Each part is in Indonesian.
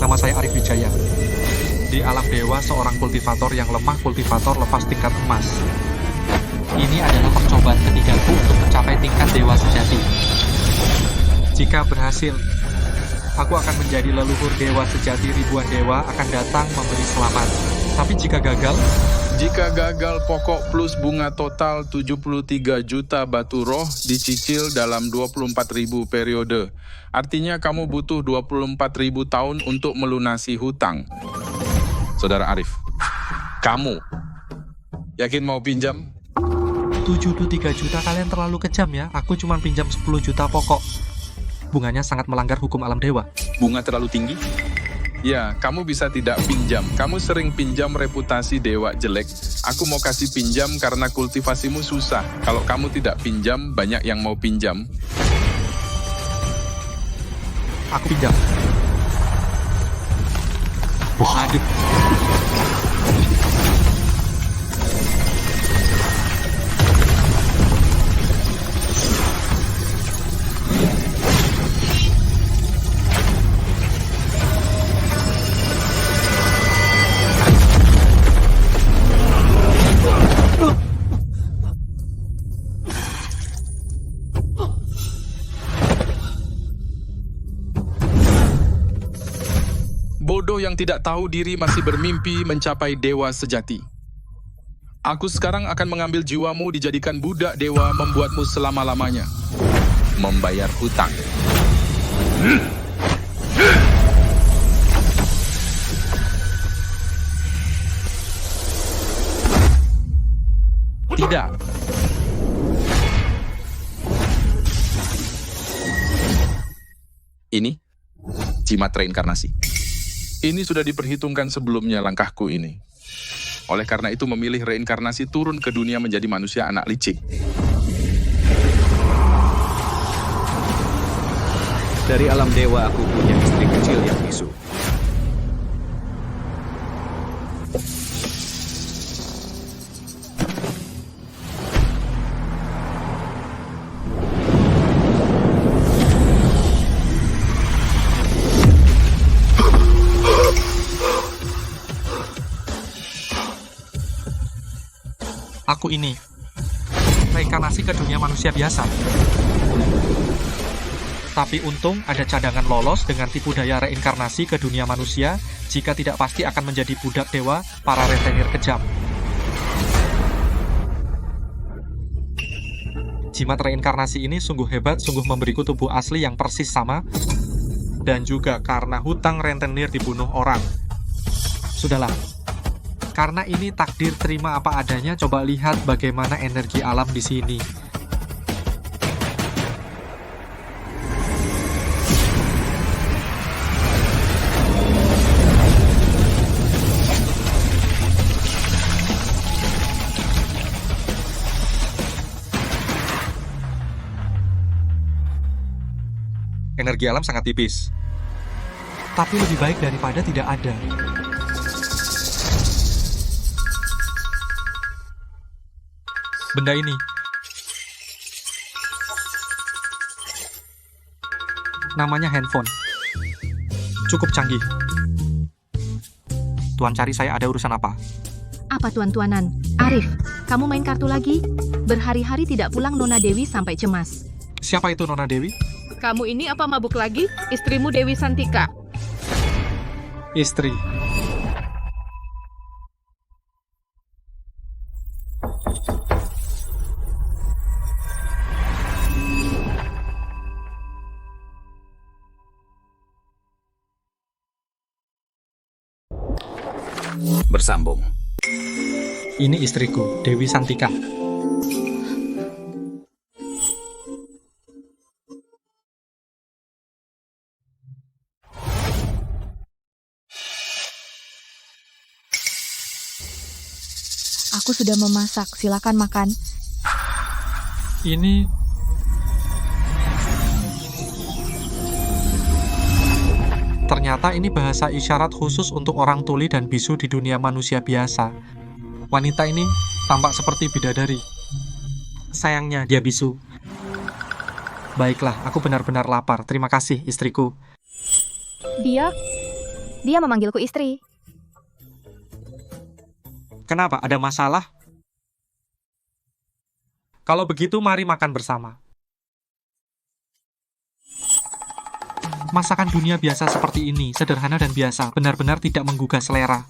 Nama saya Arif Wijaya. Di alam dewa, seorang kultivator yang lemah kultivator lepas tingkat emas. Ini adalah percobaan ketigaku untuk mencapai tingkat dewa sejati. Jika berhasil, aku akan menjadi leluhur dewa sejati. Ribuan dewa akan datang memberi selamat. Tapi jika gagal, pokok plus bunga total 73 juta batu roh dicicil dalam 24.000 periode. Artinya kamu butuh 24.000 tahun untuk melunasi hutang. Saudara Arif, kamu yakin mau pinjam? 73 juta kalian terlalu kejam ya. Aku cuma pinjam 10 juta pokok. Bunganya sangat melanggar hukum alam dewa. Bunga terlalu tinggi? Ya, kamu bisa tidak pinjam. Kamu sering pinjam reputasi dewa jelek. Aku mau kasih pinjam karena kultivasimu susah. Kalau kamu tidak pinjam, banyak yang mau pinjam. Aku pinjam. Aduh. Bodoh yang tidak tahu diri masih bermimpi mencapai dewa sejati. Aku sekarang akan mengambil jiwamu dijadikan budak dewa membuatmu selama-lamanya membayar hutang. Tidak. Ini jimat reinkarnasi. Ini sudah diperhitungkan sebelumnya langkahku ini. Oleh karena itu memilih reinkarnasi turun ke dunia menjadi manusia anak licik. Dari alam dewa aku punya istri kecil yang bisu. Aku ini reinkarnasi ke dunia manusia biasa. Tapi untung ada cadangan lolos dengan tipu daya reinkarnasi ke dunia manusia. Jika tidak pasti akan menjadi budak dewa para rentenir kejam. Jimat reinkarnasi ini sungguh hebat, sungguh memberiku tubuh asli yang persis sama. Dan juga karena hutang rentenir dibunuh orang. Sudahlah. Karena ini takdir, terima apa adanya. Coba lihat bagaimana energi alam di sini. Energi alam sangat tipis. Tapi lebih baik daripada tidak ada. Benda ini namanya handphone. Cukup canggih. Tuan cari saya ada urusan apa? Apa tuan-tuanan? Arif, kamu main kartu lagi? Berhari-hari tidak pulang Nona Dewi sampai cemas. Siapa itu Nona Dewi? Kamu ini apa mabuk lagi? Istrimu Dewi Santika. Istri. Bersambung. Ini istriku, Dewi Santika. Aku sudah memasak, silakan makan. Ini ternyata ini bahasa isyarat khusus untuk orang tuli dan bisu di dunia manusia biasa. Wanita ini tampak seperti bidadari. Sayangnya dia bisu. Baiklah, aku benar-benar lapar. Terima kasih, istriku. Dia Dia memanggilku istri. Kenapa? Ada masalah? Kalau begitu, mari makan bersama. Masakan dunia biasa seperti ini, sederhana dan biasa, benar-benar tidak menggugah selera.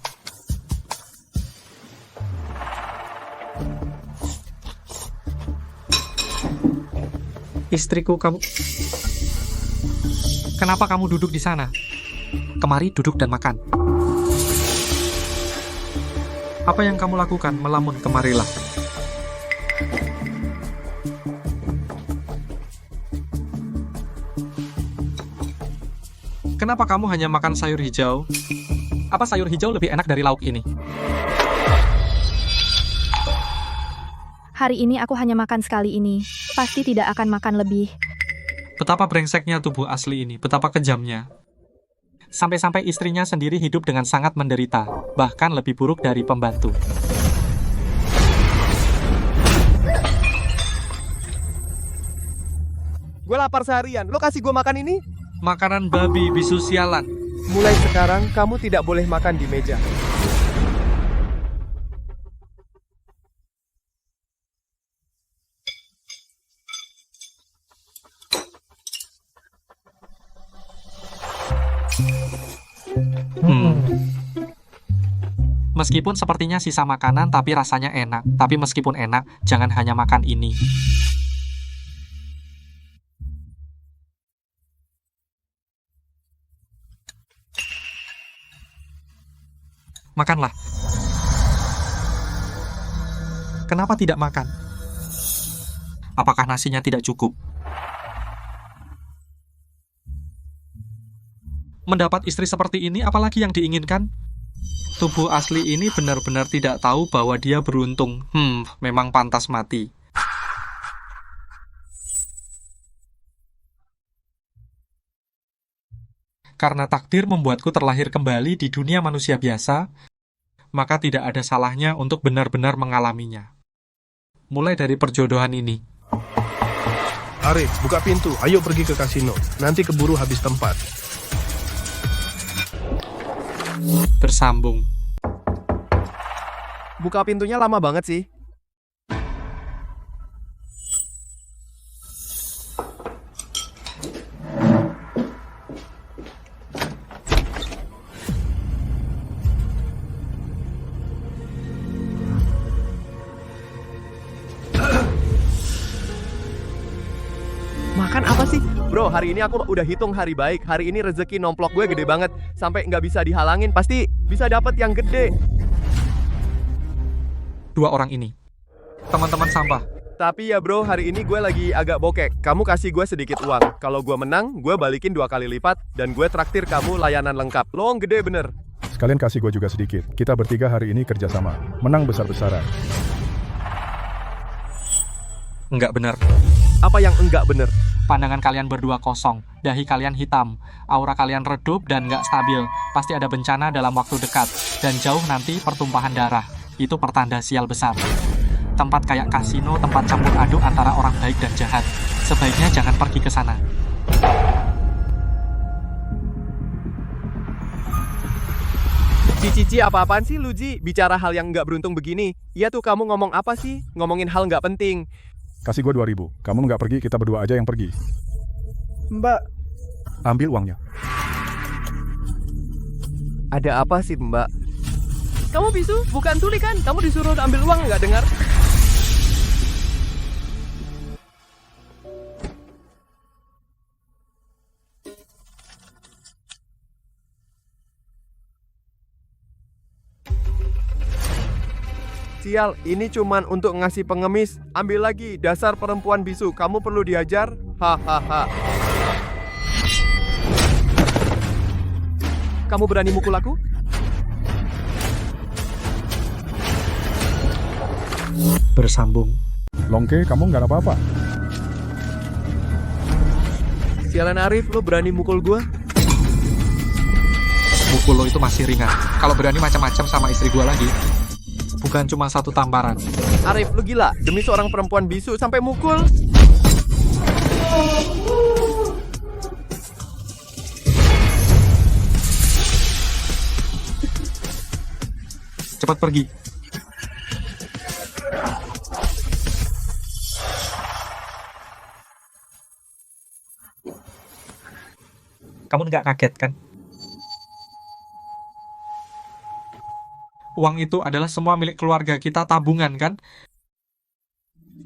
Istriku, kamu... Kenapa kamu duduk di sana? Kemari, duduk dan makan. Apa yang kamu lakukan? Melamun, kemarilah. Kenapa kamu hanya makan sayur hijau? Apa sayur hijau lebih enak dari lauk ini? Hari ini aku hanya makan sekali ini. Pasti tidak akan makan lebih. Betapa brengseknya tubuh asli ini, betapa kejamnya. Sampai-sampai istrinya sendiri hidup dengan sangat menderita, bahkan lebih buruk dari pembantu. Gue lapar seharian, lo kasih gue makan ini? Makanan babi, bisu sialan. Mulai sekarang kamu tidak boleh makan di meja. Meskipun sepertinya sisa makanan, tapi rasanya enak. Tapi meskipun enak, jangan hanya makan ini. Makanlah. Kenapa tidak makan? Apakah nasinya tidak cukup? Mendapat istri seperti ini, apalagi yang diinginkan? Tubuh asli ini benar-benar tidak tahu bahwa dia beruntung. Memang pantas mati. Karena takdir membuatku terlahir kembali di dunia manusia biasa, maka tidak ada salahnya untuk benar-benar mengalaminya. Mulai dari perjodohan ini. Arif, buka pintu. Ayo pergi ke kasino. Nanti keburu habis tempat. Bersambung. Buka pintunya lama banget sih. Makan apa sih? Bro, hari ini aku udah hitung hari baik. Hari ini rezeki nomplok gue gede banget. Sampai nggak bisa dihalangin, pasti bisa dapat yang gede. Dua orang ini. Teman-teman sampah. Tapi ya bro, hari ini gue lagi agak bokek. Kamu kasih gue sedikit uang. Kalau gue menang, gue balikin 2 kali lipat. Dan gue traktir kamu layanan lengkap. Lo gede bener. Sekalian kasih gue juga sedikit. Kita bertiga hari ini kerjasama. Menang besar-besaran. Enggak benar. Apa yang enggak bener? Pandangan kalian berdua kosong, dahi kalian hitam, aura kalian redup dan nggak stabil. Pasti ada bencana dalam waktu dekat, dan jauh nanti pertumpahan darah. Itu pertanda sial besar. Tempat kayak kasino, tempat campur aduk antara orang baik dan jahat. Sebaiknya jangan pergi ke sana. Cici apa-apaan sih lu Ji? Bicara hal yang nggak beruntung begini. Iya tuh kamu ngomong apa sih? Ngomongin hal nggak penting. Kasih gue 2.000. Kamu nggak pergi, kita berdua aja yang pergi. Mbak, Ambil uangnya. ada apa sih mbak? Kamu bisu, bukan tuli kan? Kamu disuruh ambil uang, nggak dengar? Sial, ini cuman untuk ngasih pengemis. Ambil lagi, dasar perempuan bisu. Kamu perlu diajar? Hahaha. Kamu berani mukul aku? Bersambung. Longke, kamu nggak ada apa-apa. Sialan Arif, lo berani mukul gua? Mukul lo itu masih ringan. Kalau berani macam-macam sama istri gua lagi, bukan cuma satu tamparan. Arif, lu gila? Demi seorang perempuan bisu sampai mukul? cepat pergi. Kamu nggak kaget kan? Uang itu adalah semua milik keluarga kita, tabungan kan?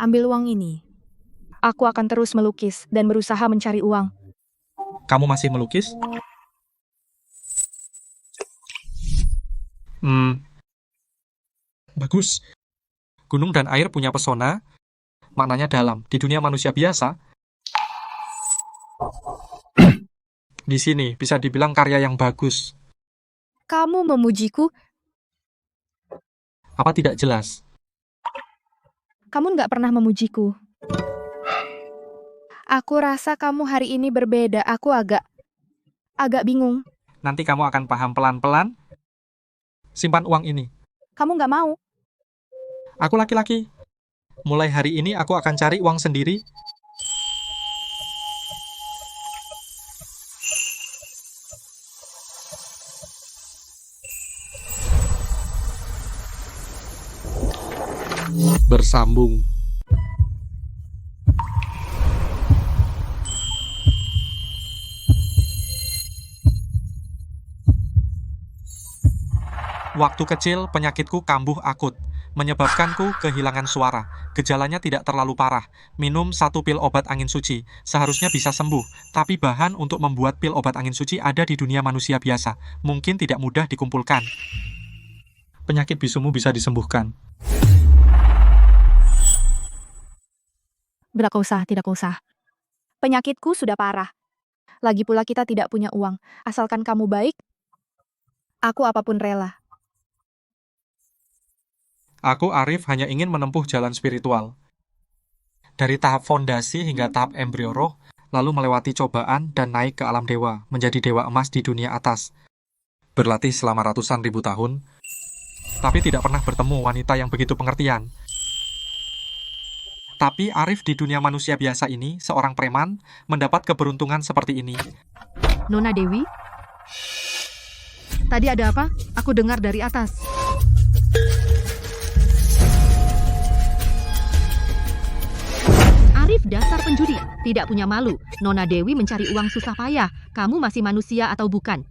Ambil uang ini. Aku akan terus melukis dan berusaha mencari uang. Kamu masih melukis? Bagus. Gunung dan air punya pesona, maknanya dalam. Di dunia manusia biasa, di sini bisa dibilang karya yang bagus. Kamu memujiku? Apa tidak jelas? Kamu nggak pernah memujiku. Aku rasa kamu hari ini berbeda. Aku agak bingung. Nanti kamu akan paham pelan-pelan. Simpan uang ini. Kamu nggak mau? Aku laki-laki. Mulai hari ini aku akan cari uang sendiri. Bersambung. Waktu kecil, penyakitku kambuh akut, menyebabkanku kehilangan suara. Gejalanya tidak terlalu parah. Minum 1 pil obat angin suci. Seharusnya bisa sembuh, tapi bahan untuk membuat pil obat angin suci ada di dunia manusia biasa. Mungkin tidak mudah dikumpulkan. Penyakit bisumu bisa disembuhkan. Tidak usah. Penyakitku sudah parah. Lagi pula kita tidak punya uang. Asalkan kamu baik, aku apapun rela. Aku, Arif, hanya ingin menempuh jalan spiritual. Dari tahap fondasi hingga tahap embrio roh, lalu melewati cobaan dan naik ke alam dewa, menjadi dewa emas di dunia atas. Berlatih selama ratusan ribu tahun, tapi tidak pernah bertemu wanita yang begitu pengertian. Tapi Arif di dunia manusia biasa ini, seorang preman, mendapat keberuntungan seperti ini. Nona Dewi? Tadi ada apa? Aku dengar dari atas. Arif dasar penjudi, tidak punya malu. Nona Dewi mencari uang susah payah. Kamu masih manusia atau bukan?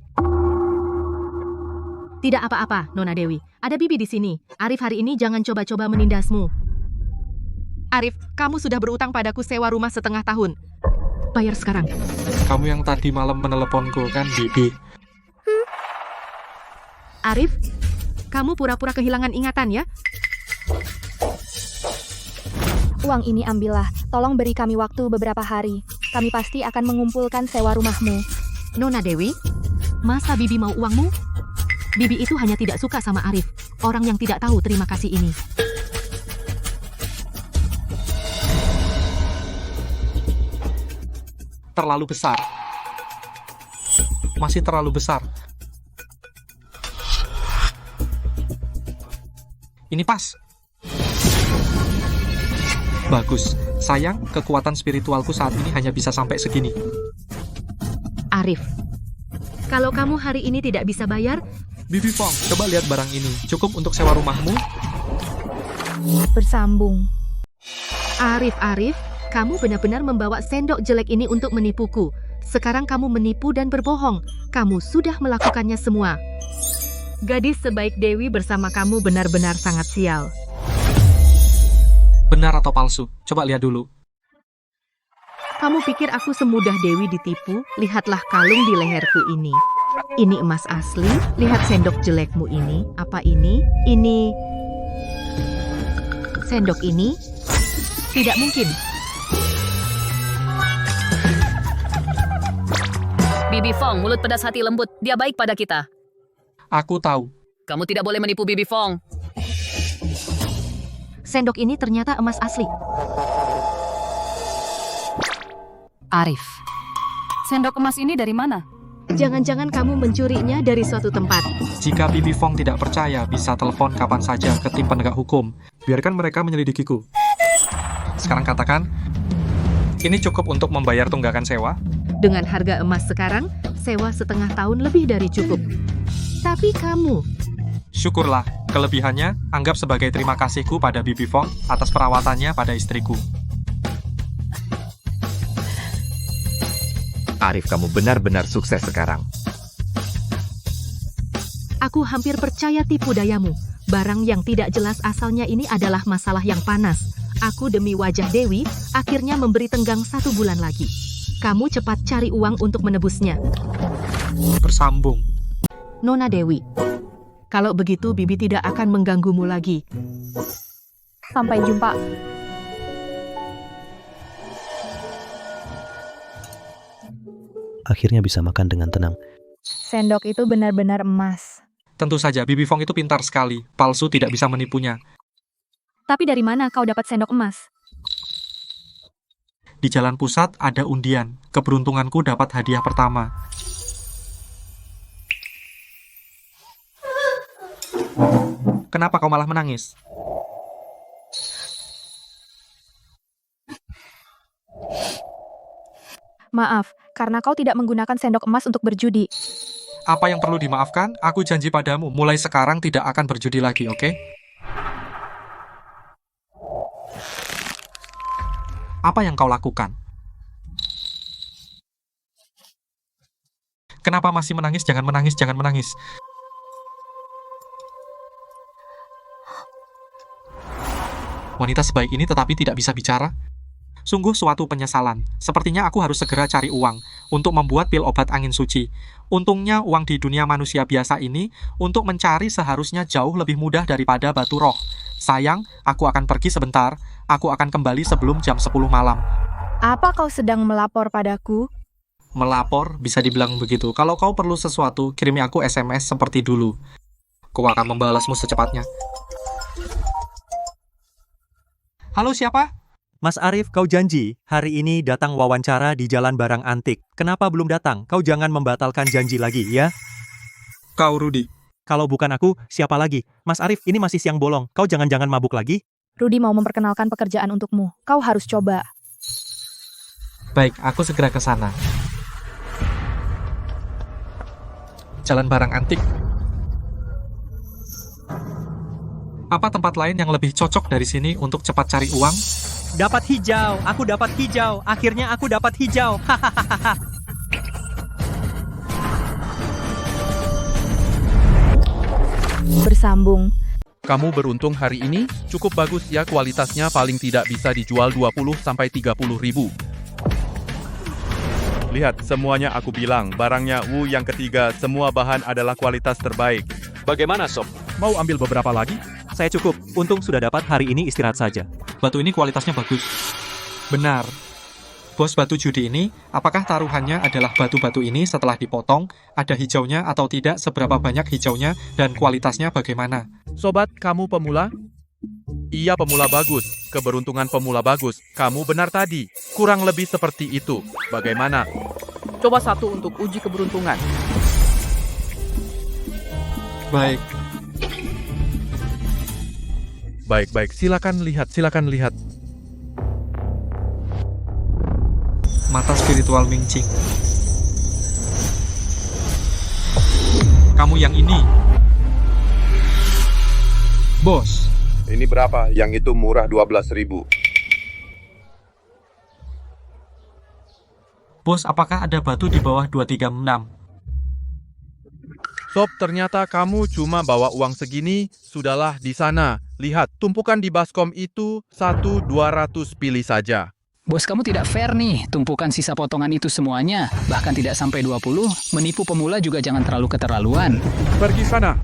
Tidak apa-apa, Nona Dewi. Ada Bibi di sini. Arif hari ini jangan coba-coba menindasmu. Arif, kamu sudah berutang padaku sewa rumah setengah tahun. Bayar sekarang. Kamu yang tadi malam meneleponku kan, Bibi? Arif, kamu pura-pura kehilangan ingatan ya? Uang ini ambillah. Tolong beri kami waktu beberapa hari. Kami pasti akan mengumpulkan sewa rumahmu. Nona Dewi, masa Bibi mau uangmu? Bibi itu hanya tidak suka sama Arif, orang yang tidak tahu terima kasih ini. Terlalu besar. Masih terlalu besar. Ini pas. Bagus. Sayang, kekuatan spiritualku saat ini hanya bisa sampai segini. Arif, kalau kamu hari ini tidak bisa bayar, Bibi Fong, coba lihat barang ini. Cukup untuk sewa rumahmu? Bersambung. Arif, kamu benar-benar membawa sendok jelek ini untuk menipuku. Sekarang kamu menipu dan berbohong. Kamu sudah melakukannya semua. Gadis sebaik Dewi bersama kamu benar-benar sangat sial. Benar atau palsu? Coba lihat dulu. Kamu pikir aku semudah Dewi ditipu? Lihatlah kalung di leherku ini. Ini emas asli. Lihat sendok jelekmu ini. Apa ini? Ini... Sendok ini? Tidak mungkin. Bibi Fong, mulut pedas hati lembut. Dia baik pada kita. Aku tahu. Kamu tidak boleh menipu Bibi Fong. Sendok ini ternyata emas asli. Arif, sendok emas ini dari mana? Jangan-jangan kamu mencurinya dari suatu tempat. Jika Bibi Fong tidak percaya, bisa telepon kapan saja ke tim penegak hukum. Biarkan mereka menyelidikiku. Sekarang katakan, ini cukup untuk membayar tunggakan sewa? Dengan harga emas sekarang, sewa setengah tahun lebih dari cukup. Tapi kamu... Syukurlah. Kelebihannya, anggap sebagai terima kasihku pada Bibi Fong atas perawatannya pada istriku. Arif, kamu benar-benar sukses sekarang. Aku hampir percaya tipu dayamu. Barang yang tidak jelas asalnya ini adalah masalah yang panas. Aku demi wajah Dewi, akhirnya memberi tenggang 1 bulan lagi. Kamu cepat cari uang untuk menebusnya. Bersambung. Nona Dewi. Kalau begitu, Bibi tidak akan mengganggumu lagi. Sampai jumpa. Akhirnya bisa makan dengan tenang. Sendok itu benar-benar emas. Tentu saja, Bibi Fong itu pintar sekali. Palsu tidak bisa menipunya. Tapi dari mana kau dapat sendok emas? Di jalan pusat ada undian. Keberuntunganku dapat hadiah pertama. Kenapa kau malah menangis? Maaf, karena kau tidak menggunakan sendok emas untuk berjudi. Apa yang perlu dimaafkan? Aku janji padamu, mulai sekarang tidak akan berjudi lagi, oke? Apa yang kau lakukan? Kenapa masih menangis? Jangan menangis, jangan menangis. Wanita sebaik ini tetapi tidak bisa bicara? Sungguh suatu penyesalan. Sepertinya aku harus segera cari uang untuk membuat pil obat angin suci. Untungnya uang di dunia manusia biasa ini untuk mencari seharusnya jauh lebih mudah daripada batu roh. Sayang, aku akan pergi sebentar. Aku akan kembali sebelum jam 10 malam. Apa kau sedang melapor padaku? Melapor, bisa dibilang begitu. Kalau kau perlu sesuatu, kirimi aku SMS seperti dulu. Aku akan membalasmu secepatnya. Halo, siapa? Mas Arif, kau janji hari ini datang wawancara di Jalan Barang Antik. Kenapa belum datang? Kau jangan membatalkan janji lagi, ya? Kau Rudi. Kalau bukan aku, siapa lagi? Mas Arif, ini masih siang bolong. Kau jangan-jangan mabuk lagi? Rudi mau memperkenalkan pekerjaan untukmu. Kau harus coba. Baik, aku segera ke sana. Jalan Barang Antik. Apa tempat lain yang lebih cocok dari sini untuk cepat cari uang? Dapat hijau, aku dapat hijau. Akhirnya aku dapat hijau. Hahaha. Bersambung. Kamu beruntung hari ini, cukup bagus ya, kualitasnya paling tidak bisa dijual 20-30 ribu. Lihat, semuanya aku bilang, barangnya Wu yang ketiga, semua bahan adalah kualitas terbaik. Bagaimana, Sob? Mau ambil beberapa lagi? Saya cukup, untung sudah dapat hari ini istirahat saja. Batu ini kualitasnya bagus. Benar. Bos batu judi ini, apakah taruhannya adalah batu-batu ini setelah dipotong, ada hijaunya atau tidak, seberapa banyak hijaunya, dan kualitasnya bagaimana? Sobat, kamu pemula? Iya, pemula bagus. Keberuntungan pemula bagus. Kamu benar tadi. Kurang lebih seperti itu. Bagaimana? Coba satu untuk uji keberuntungan. Baik. Baik, silakan lihat, Mata spiritual Ming Ching. Kamu yang ini. Bos. Ini berapa? Yang itu murah 12.000. Bos, apakah ada batu di bawah 236? Sob, ternyata kamu cuma bawa uang segini. Sudahlah, di sana. Lihat, tumpukan di baskom itu 1-200 pilih saja. Bos, kamu tidak fair nih. Tumpukan sisa potongan itu semuanya, bahkan tidak sampai 20. Menipu pemula juga jangan terlalu keterlaluan. Pergi sana.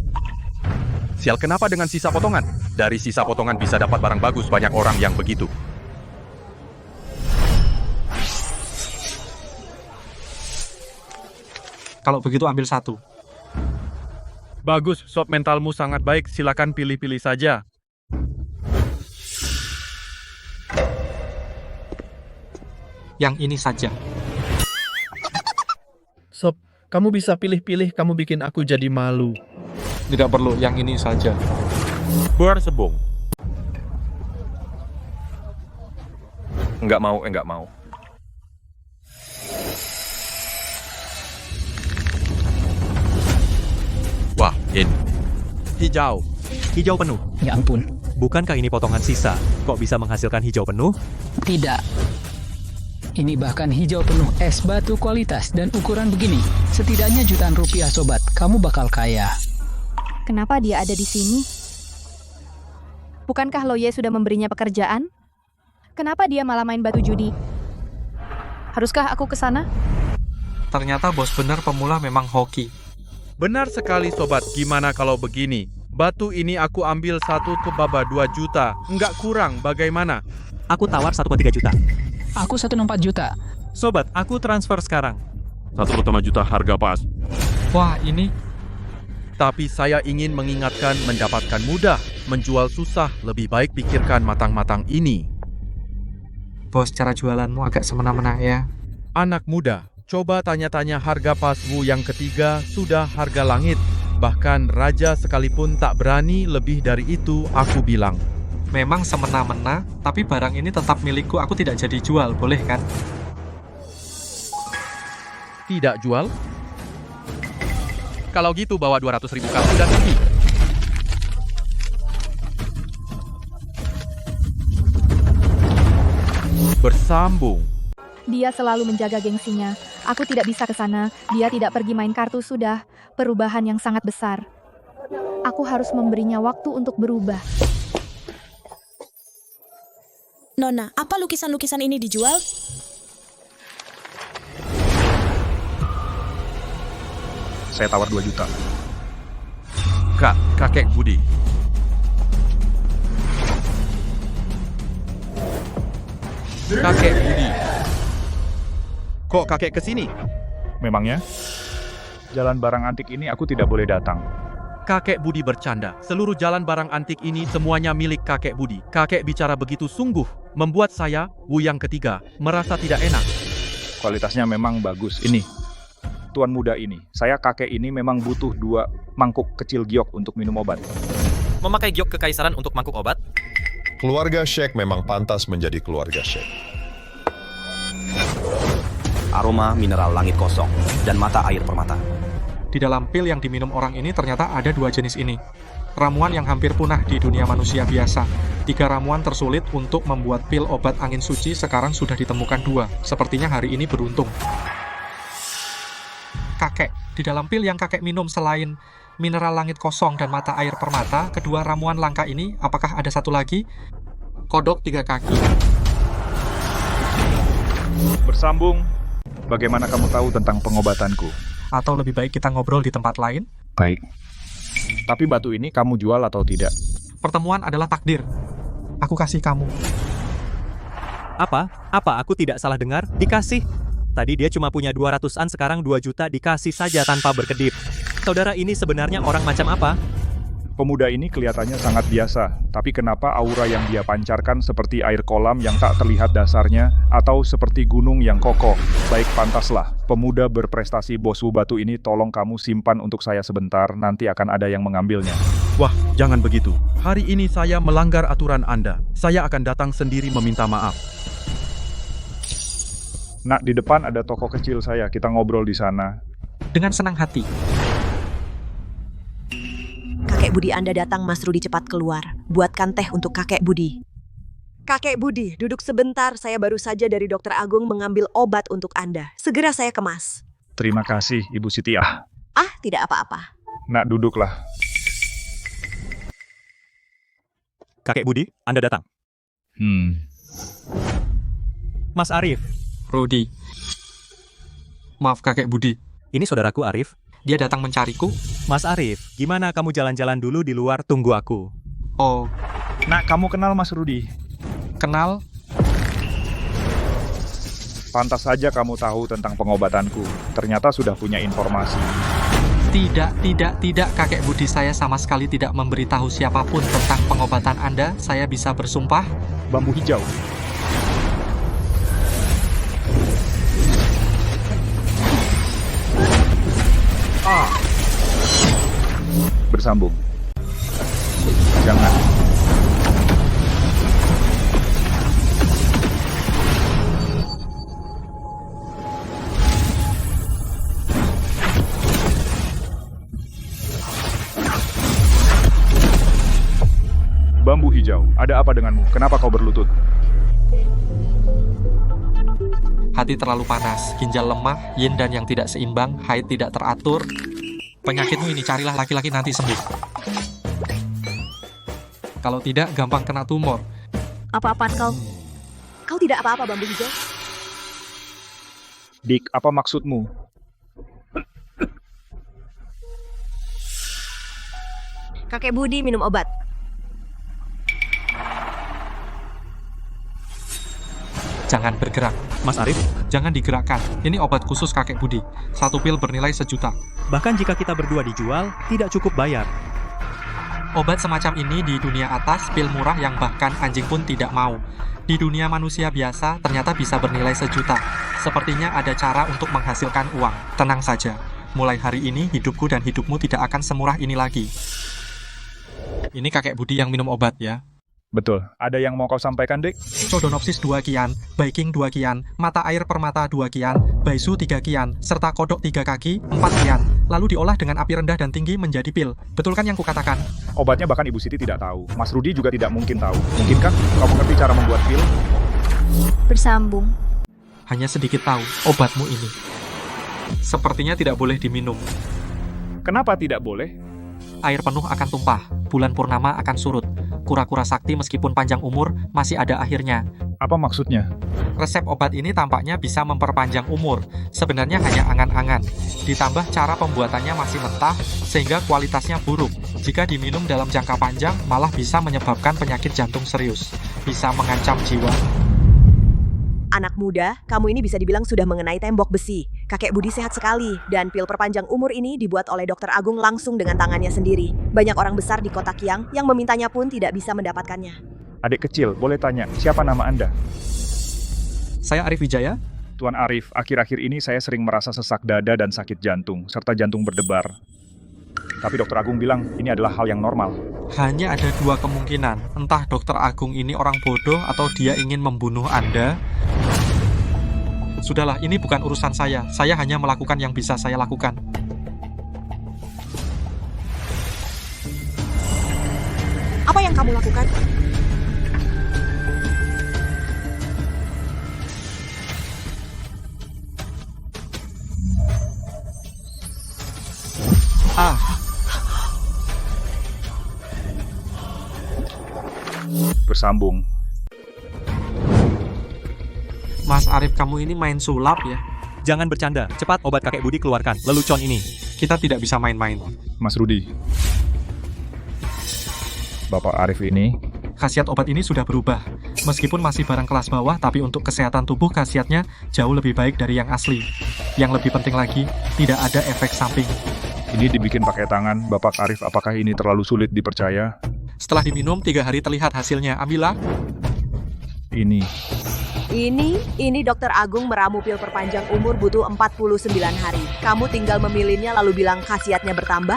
Sial, kenapa dengan sisa potongan? Dari sisa potongan bisa dapat barang bagus, banyak orang yang begitu. Kalau begitu ambil satu. Bagus, sob, mentalmu sangat baik. Silakan pilih-pilih saja. Yang ini saja. Sob, kamu bisa pilih-pilih, kamu bikin aku jadi malu. Tidak perlu, yang ini saja. Bersebung. Enggak mau. Wah, ini. hijau. Hijau penuh? Ya ampun. Bukankah ini potongan sisa? Kok bisa menghasilkan hijau penuh? Tidak. Ini bahkan hijau penuh es batu kualitas dan ukuran begini. Setidaknya jutaan rupiah, sobat. Kamu bakal kaya. Kenapa dia ada di sini? Bukankah Loye sudah memberinya pekerjaan? Kenapa dia malah main batu judi? Haruskah aku ke sana? Ternyata bos benar pemula memang hoki. Benar sekali, sobat. Gimana kalau begini? Batu ini aku ambil 1 ke bawah 2 juta. Enggak kurang, bagaimana? Aku tawar 1,3 juta. Aku 1,4 juta. Sobat, aku transfer sekarang. 1,5 juta harga pas. Wah, ini... Tapi saya ingin mengingatkan, mendapatkan mudah, menjual susah. Lebih baik pikirkan matang-matang ini. Bos, cara jualanmu agak semena-mena ya. Anak muda, coba tanya-tanya harga pasmu yang ketiga sudah harga langit. Bahkan raja sekalipun tak berani lebih dari itu, aku bilang. Memang semena-mena, tapi barang ini tetap milikku, aku tidak jadi jual, boleh kan? Tidak jual? Kalau gitu bawa 200.000 kartu dan pergi. Bersambung. Dia selalu menjaga gengsinya. Aku tidak bisa ke sana. Dia tidak pergi main kartu sudah. Perubahan yang sangat besar. Aku harus memberinya waktu untuk berubah. Nona, apa lukisan-lukisan ini dijual? Saya tawar 2 juta. Kakek Budi. Kakek Budi. Kok kakek kesini? Memangnya? Jalan barang antik ini aku tidak boleh datang. Kakek Budi bercanda. Seluruh jalan barang antik ini semuanya milik kakek Budi. Kakek bicara begitu sungguh, membuat saya, Wu yang ketiga, merasa tidak enak. Kualitasnya memang bagus. Ini, tuan muda ini, saya kakek ini memang butuh 2 mangkuk kecil giok untuk minum obat. Memakai giok kekaisaran untuk mangkuk obat? Keluarga Sheikh memang pantas menjadi keluarga Sheikh. Aroma mineral langit kosong dan mata air permata. Di dalam pil yang diminum orang ini ternyata ada 2 jenis ini. Ramuan yang hampir punah di dunia manusia biasa. 3 ramuan tersulit untuk membuat pil obat angin suci sekarang sudah ditemukan 2. Sepertinya hari ini beruntung. Kakek, di dalam pil yang kakek minum selain mineral langit kosong dan mata air permata, kedua ramuan langka ini, apakah ada satu lagi? Kodok 3 kaki. Bersambung, bagaimana kamu tahu tentang pengobatanku? Atau lebih baik kita ngobrol di tempat lain? Baik. Tapi batu ini kamu jual atau tidak? Pertemuan adalah takdir. Aku kasih kamu. Apa? Aku tidak salah dengar? Dikasih? Tadi dia cuma punya 200-an, sekarang 2 juta dikasih saja tanpa berkedip. Saudara ini sebenarnya orang macam apa? Pemuda ini kelihatannya sangat biasa, tapi kenapa aura yang dia pancarkan seperti air kolam yang tak terlihat dasarnya, atau seperti gunung yang kokoh? Baik, pantaslah. Pemuda berprestasi bos batu ini, tolong kamu simpan untuk saya sebentar, nanti akan ada yang mengambilnya. Wah, jangan begitu. Hari ini saya melanggar aturan Anda. Saya akan datang sendiri meminta maaf. Nak, di depan ada toko kecil saya, kita ngobrol di sana. Dengan senang hati. Kakek Budi Anda datang, Mas Rudi, cepat keluar. Buatkan teh untuk Kakek Budi. Kakek Budi, duduk sebentar. Saya baru saja dari Dokter Agung mengambil obat untuk Anda. Segera saya kemas. Terima kasih, Ibu Sitiah. Ah, tidak apa-apa. Nak, duduklah. Kakek Budi, Anda datang. Mas Arif. Rudi. Maaf Kakek Budi. Ini saudaraku Arif. Dia datang mencariku. Mas Arif, gimana kamu jalan-jalan dulu di luar, tunggu aku. Oh. Nak, kamu kenal Mas Rudi? Kenal. Pantas saja kamu tahu tentang pengobatanku. Ternyata sudah punya informasi. Tidak, Kakek Budi, saya sama sekali tidak memberitahu siapapun tentang pengobatan Anda. Saya bisa bersumpah. Bambu hijau. Bersambung. Jangan. Bambu hijau, ada apa denganmu? Kenapa kau berlutut? Hati terlalu panas, ginjal lemah, yin dan yang tidak seimbang, haid tidak teratur. Penyakitmu ini carilah laki-laki nanti sembuh. Kalau tidak, gampang kena tumor. Apa-apaan kau? Kau tidak apa-apa, Bambu Hijau. Dik, apa maksudmu? Kakek Budi minum obat. Jangan bergerak. Mas Arif, jangan digerakkan. Ini obat khusus kakek Budi. 1 pil bernilai 1 juta. Bahkan jika kita berdua dijual, tidak cukup bayar. Obat semacam ini di dunia atas, pil murah yang bahkan anjing pun tidak mau. Di dunia manusia biasa, ternyata bisa bernilai 1 juta. Sepertinya ada cara untuk menghasilkan uang. Tenang saja. Mulai hari ini, hidupku dan hidupmu tidak akan semurah ini lagi. Ini kakek Budi yang minum obat ya. Betul. Ada yang mau kau sampaikan, Dik? Codonopsis 2 kian, Baiking 2 kian, mata air permata 2 kian, baisu 3 kian, serta kodok 3 kaki 4 kian. Lalu diolah dengan api rendah dan tinggi menjadi pil. Betul kan yang kukatakan? Obatnya bahkan Ibu Siti tidak tahu. Mas Rudi juga tidak mungkin tahu. Mungkinkah kau mengerti cara membuat pil? Bersambung. Hanya sedikit tahu obatmu ini. Sepertinya tidak boleh diminum. Kenapa tidak boleh? Air penuh akan tumpah, bulan purnama akan surut. Kura-kura sakti meskipun panjang umur, masih ada akhirnya. Apa maksudnya? Resep obat ini tampaknya bisa memperpanjang umur. Sebenarnya hanya angan-angan. Ditambah cara pembuatannya masih mentah, sehingga kualitasnya buruk. Jika diminum dalam jangka panjang, malah bisa menyebabkan penyakit jantung serius. Bisa mengancam jiwa. Anak muda, kamu ini bisa dibilang sudah mengenai tembok besi. Kakek Budi sehat sekali, dan pil perpanjang umur ini dibuat oleh Dokter Agung langsung dengan tangannya sendiri. Banyak orang besar di kota Kiang yang memintanya pun tidak bisa mendapatkannya. Adik kecil, boleh tanya, siapa nama Anda? Saya Arif Wijaya. Tuan Arif, akhir-akhir ini saya sering merasa sesak dada dan sakit jantung, serta jantung berdebar. Tapi Dokter Agung bilang ini adalah hal yang normal. Hanya ada 2 kemungkinan. Entah Dokter Agung ini orang bodoh atau dia ingin membunuh Anda. Sudahlah, ini bukan urusan saya. Saya hanya melakukan yang bisa saya lakukan. Apa yang kamu lakukan? Bersambung. Mas Arif, kamu ini main sulap ya? Jangan bercanda, cepat obat kakek Budi keluarkan, lelucon ini. Kita tidak bisa main-main. Mas Rudi. Bapak Arif ini... Khasiat obat ini sudah berubah. Meskipun masih barang kelas bawah, tapi untuk kesehatan tubuh khasiatnya jauh lebih baik dari yang asli. Yang lebih penting lagi, tidak ada efek samping. Ini dibikin pakai tangan, Bapak Arif, apakah ini terlalu sulit dipercaya? Setelah diminum, 3 hari terlihat hasilnya. Ambillah. Ini Dokter Agung meramu pil perpanjang umur butuh 49 hari. Kamu tinggal memilihnya lalu bilang khasiatnya bertambah?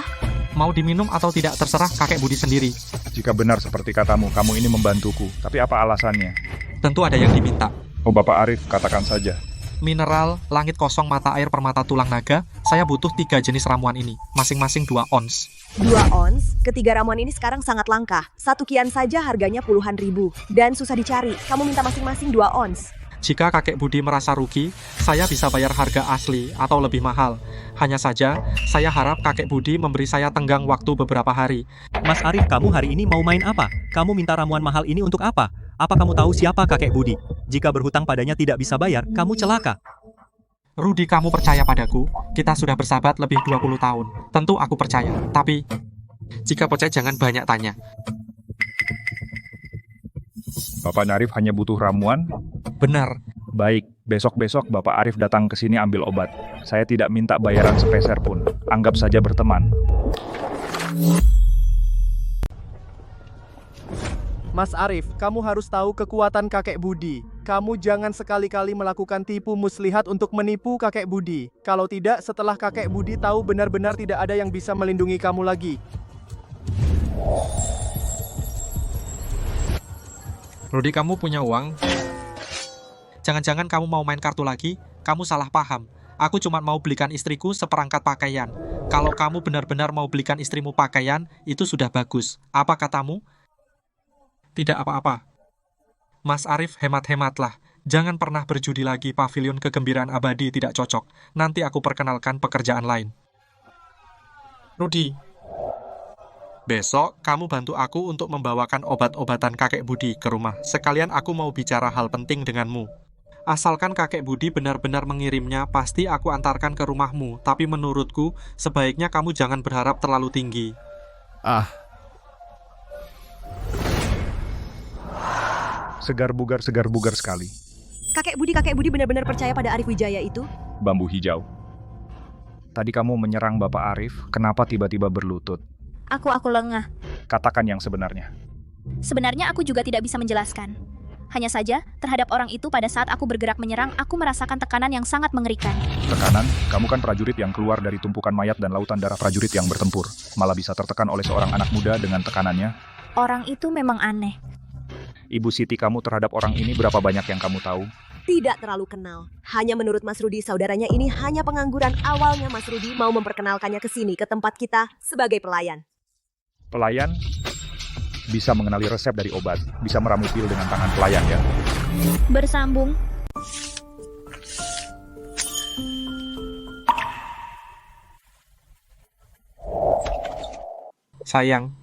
Mau diminum atau tidak terserah kakek Budi sendiri. Jika benar seperti katamu, kamu ini membantuku. Tapi apa alasannya? Tentu ada yang diminta. Oh Bapak Arif, katakan saja. Mineral, langit kosong, mata air permata tulang naga. Saya butuh 3 jenis ramuan ini. Masing-masing 2 ons. 2 ons? Ketiga ramuan ini sekarang sangat langka. 1 kian saja harganya puluhan ribu. Dan susah dicari. Kamu minta masing-masing 2 ons. Jika kakek Budi merasa rugi, saya bisa bayar harga asli atau lebih mahal. Hanya saja, saya harap kakek Budi memberi saya tenggang waktu beberapa hari. Mas Arif, kamu hari ini mau main apa? Kamu minta ramuan mahal ini untuk apa? Apa kamu tahu siapa kakek Budi? Jika berhutang padanya tidak bisa bayar, kamu celaka. Rudi, kamu percaya padaku? Kita sudah bersahabat lebih 20 tahun. Tentu aku percaya. Tapi, jika percaya jangan banyak tanya. Bapak Arif hanya butuh ramuan? Benar. Baik, besok-besok Bapak Arif datang ke sini ambil obat. Saya tidak minta bayaran sepeser pun. Anggap saja berteman. Mas Arif, kamu harus tahu kekuatan kakek Budi. Kamu jangan sekali-kali melakukan tipu muslihat untuk menipu kakek Budi. Kalau tidak, setelah kakek Budi tahu benar-benar tidak ada yang bisa melindungi kamu lagi. Rudi, kamu punya uang? Jangan-jangan kamu mau main kartu lagi? Kamu salah paham. Aku cuma mau belikan istriku seperangkat pakaian. Kalau kamu benar-benar mau belikan istrimu pakaian, itu sudah bagus. Apa katamu? Tidak apa-apa. Mas Arif, hemat-hematlah. Jangan pernah berjudi lagi, pavilion kegembiraan abadi tidak cocok. Nanti aku perkenalkan pekerjaan lain. Rudi, besok kamu bantu aku untuk membawakan obat-obatan kakek Budi ke rumah. Sekalian aku mau bicara hal penting denganmu. Asalkan kakek Budi benar-benar mengirimnya, pasti aku antarkan ke rumahmu. Tapi menurutku, sebaiknya kamu jangan berharap terlalu tinggi. Segar bugar sekali. Kakek Budi benar-benar percaya pada Arif Wijaya itu? Bambu hijau. Tadi kamu menyerang Bapak Arif, kenapa tiba-tiba berlutut? Aku lengah. Katakan yang sebenarnya. Sebenarnya aku juga tidak bisa menjelaskan. Hanya saja, terhadap orang itu pada saat aku bergerak menyerang, aku merasakan tekanan yang sangat mengerikan. Tekanan? Kamu kan prajurit yang keluar dari tumpukan mayat dan lautan darah prajurit yang bertempur. Malah bisa tertekan oleh seorang anak muda dengan tekanannya. Orang itu memang aneh. Ibu Siti, kamu terhadap orang ini berapa banyak yang kamu tahu? Tidak terlalu kenal. Hanya menurut Mas Rudi, saudaranya ini hanya pengangguran. Awalnya Mas Rudi mau memperkenalkannya ke sini, ke tempat kita, sebagai pelayan. Pelayan? Bisa mengenali resep dari obat, bisa meramu pil dengan tangan pelayan ya. Bersambung. Sayang,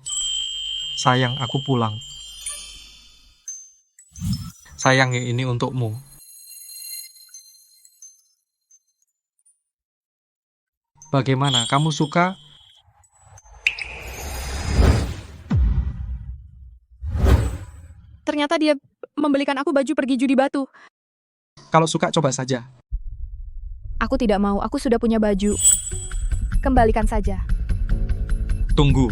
aku pulang. Sayang, ini untukmu. Bagaimana, kamu suka? Ternyata dia membelikan aku baju pergi judi batu. Kalau suka, coba saja. Aku tidak mau, aku sudah punya baju. Kembalikan saja. Tunggu.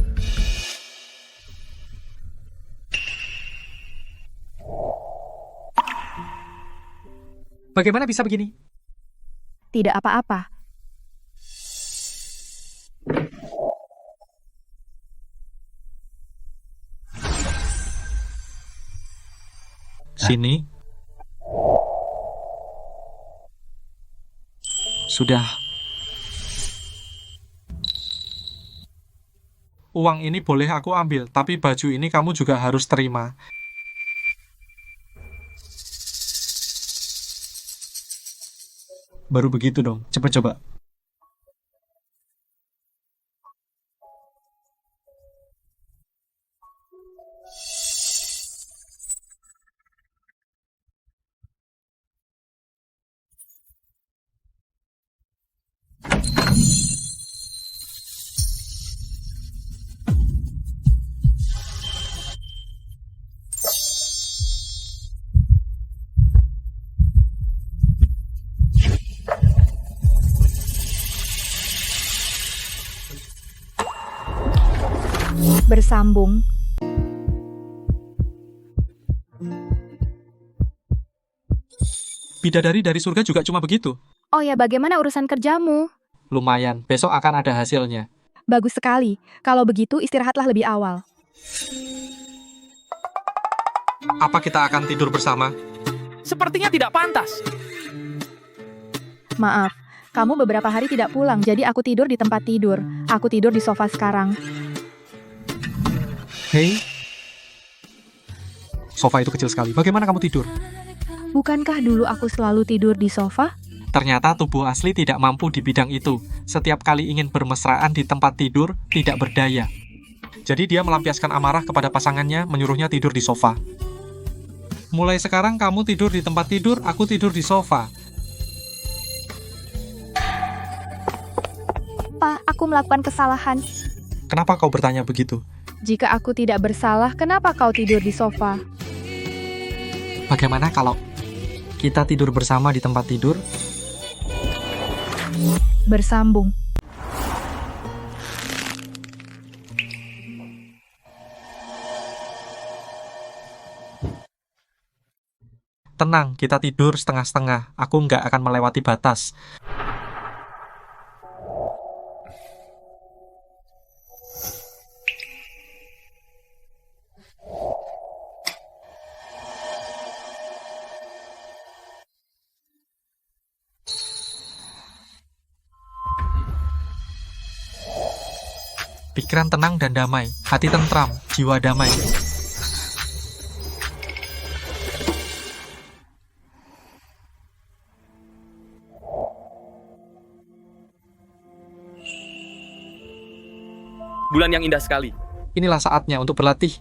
Bagaimana bisa begini? Tidak apa-apa. Sini. Sudah. Uang ini boleh aku ambil, tapi baju ini kamu juga harus terima. Baru begitu dong, cepat coba. Bersambung. Bidadari dari surga juga cuma begitu. Oh ya, bagaimana urusan kerjamu? Lumayan, besok akan ada hasilnya. Bagus sekali. Kalau begitu, istirahatlah lebih awal. Apa kita akan tidur bersama? Sepertinya tidak pantas. Maaf, kamu beberapa hari tidak pulang, jadi aku tidur di tempat tidur. Aku tidur di sofa sekarang. Hei, sofa itu kecil sekali. Bagaimana kamu tidur? Bukankah dulu aku selalu tidur di sofa? Ternyata tubuh asli tidak mampu di bidang itu. Setiap kali ingin bermesraan di tempat tidur, tidak berdaya. Jadi dia melampiaskan amarah kepada pasangannya, menyuruhnya tidur di sofa. Mulai sekarang kamu tidur di tempat tidur, aku tidur di sofa. Pak, aku melakukan kesalahan. Kenapa kau bertanya begitu? Jika aku tidak bersalah, kenapa kau tidur di sofa? Bagaimana kalau kita tidur bersama di tempat tidur? Bersambung. Tenang, kita tidur setengah-setengah. Aku nggak akan melewati batas. Pikiran tenang dan damai, hati tentram, jiwa damai. Bulan yang indah sekali. Inilah saatnya untuk berlatih.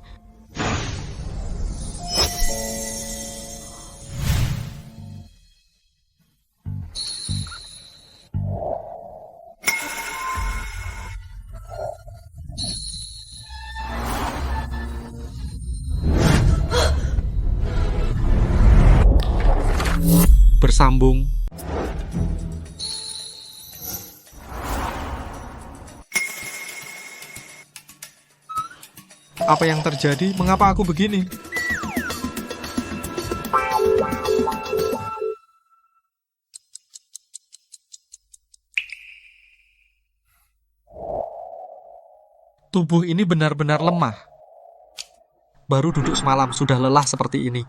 Bersambung. Apa yang terjadi? Mengapa aku begini? Tubuh ini benar-benar lemah. Baru duduk semalam sudah lelah seperti ini.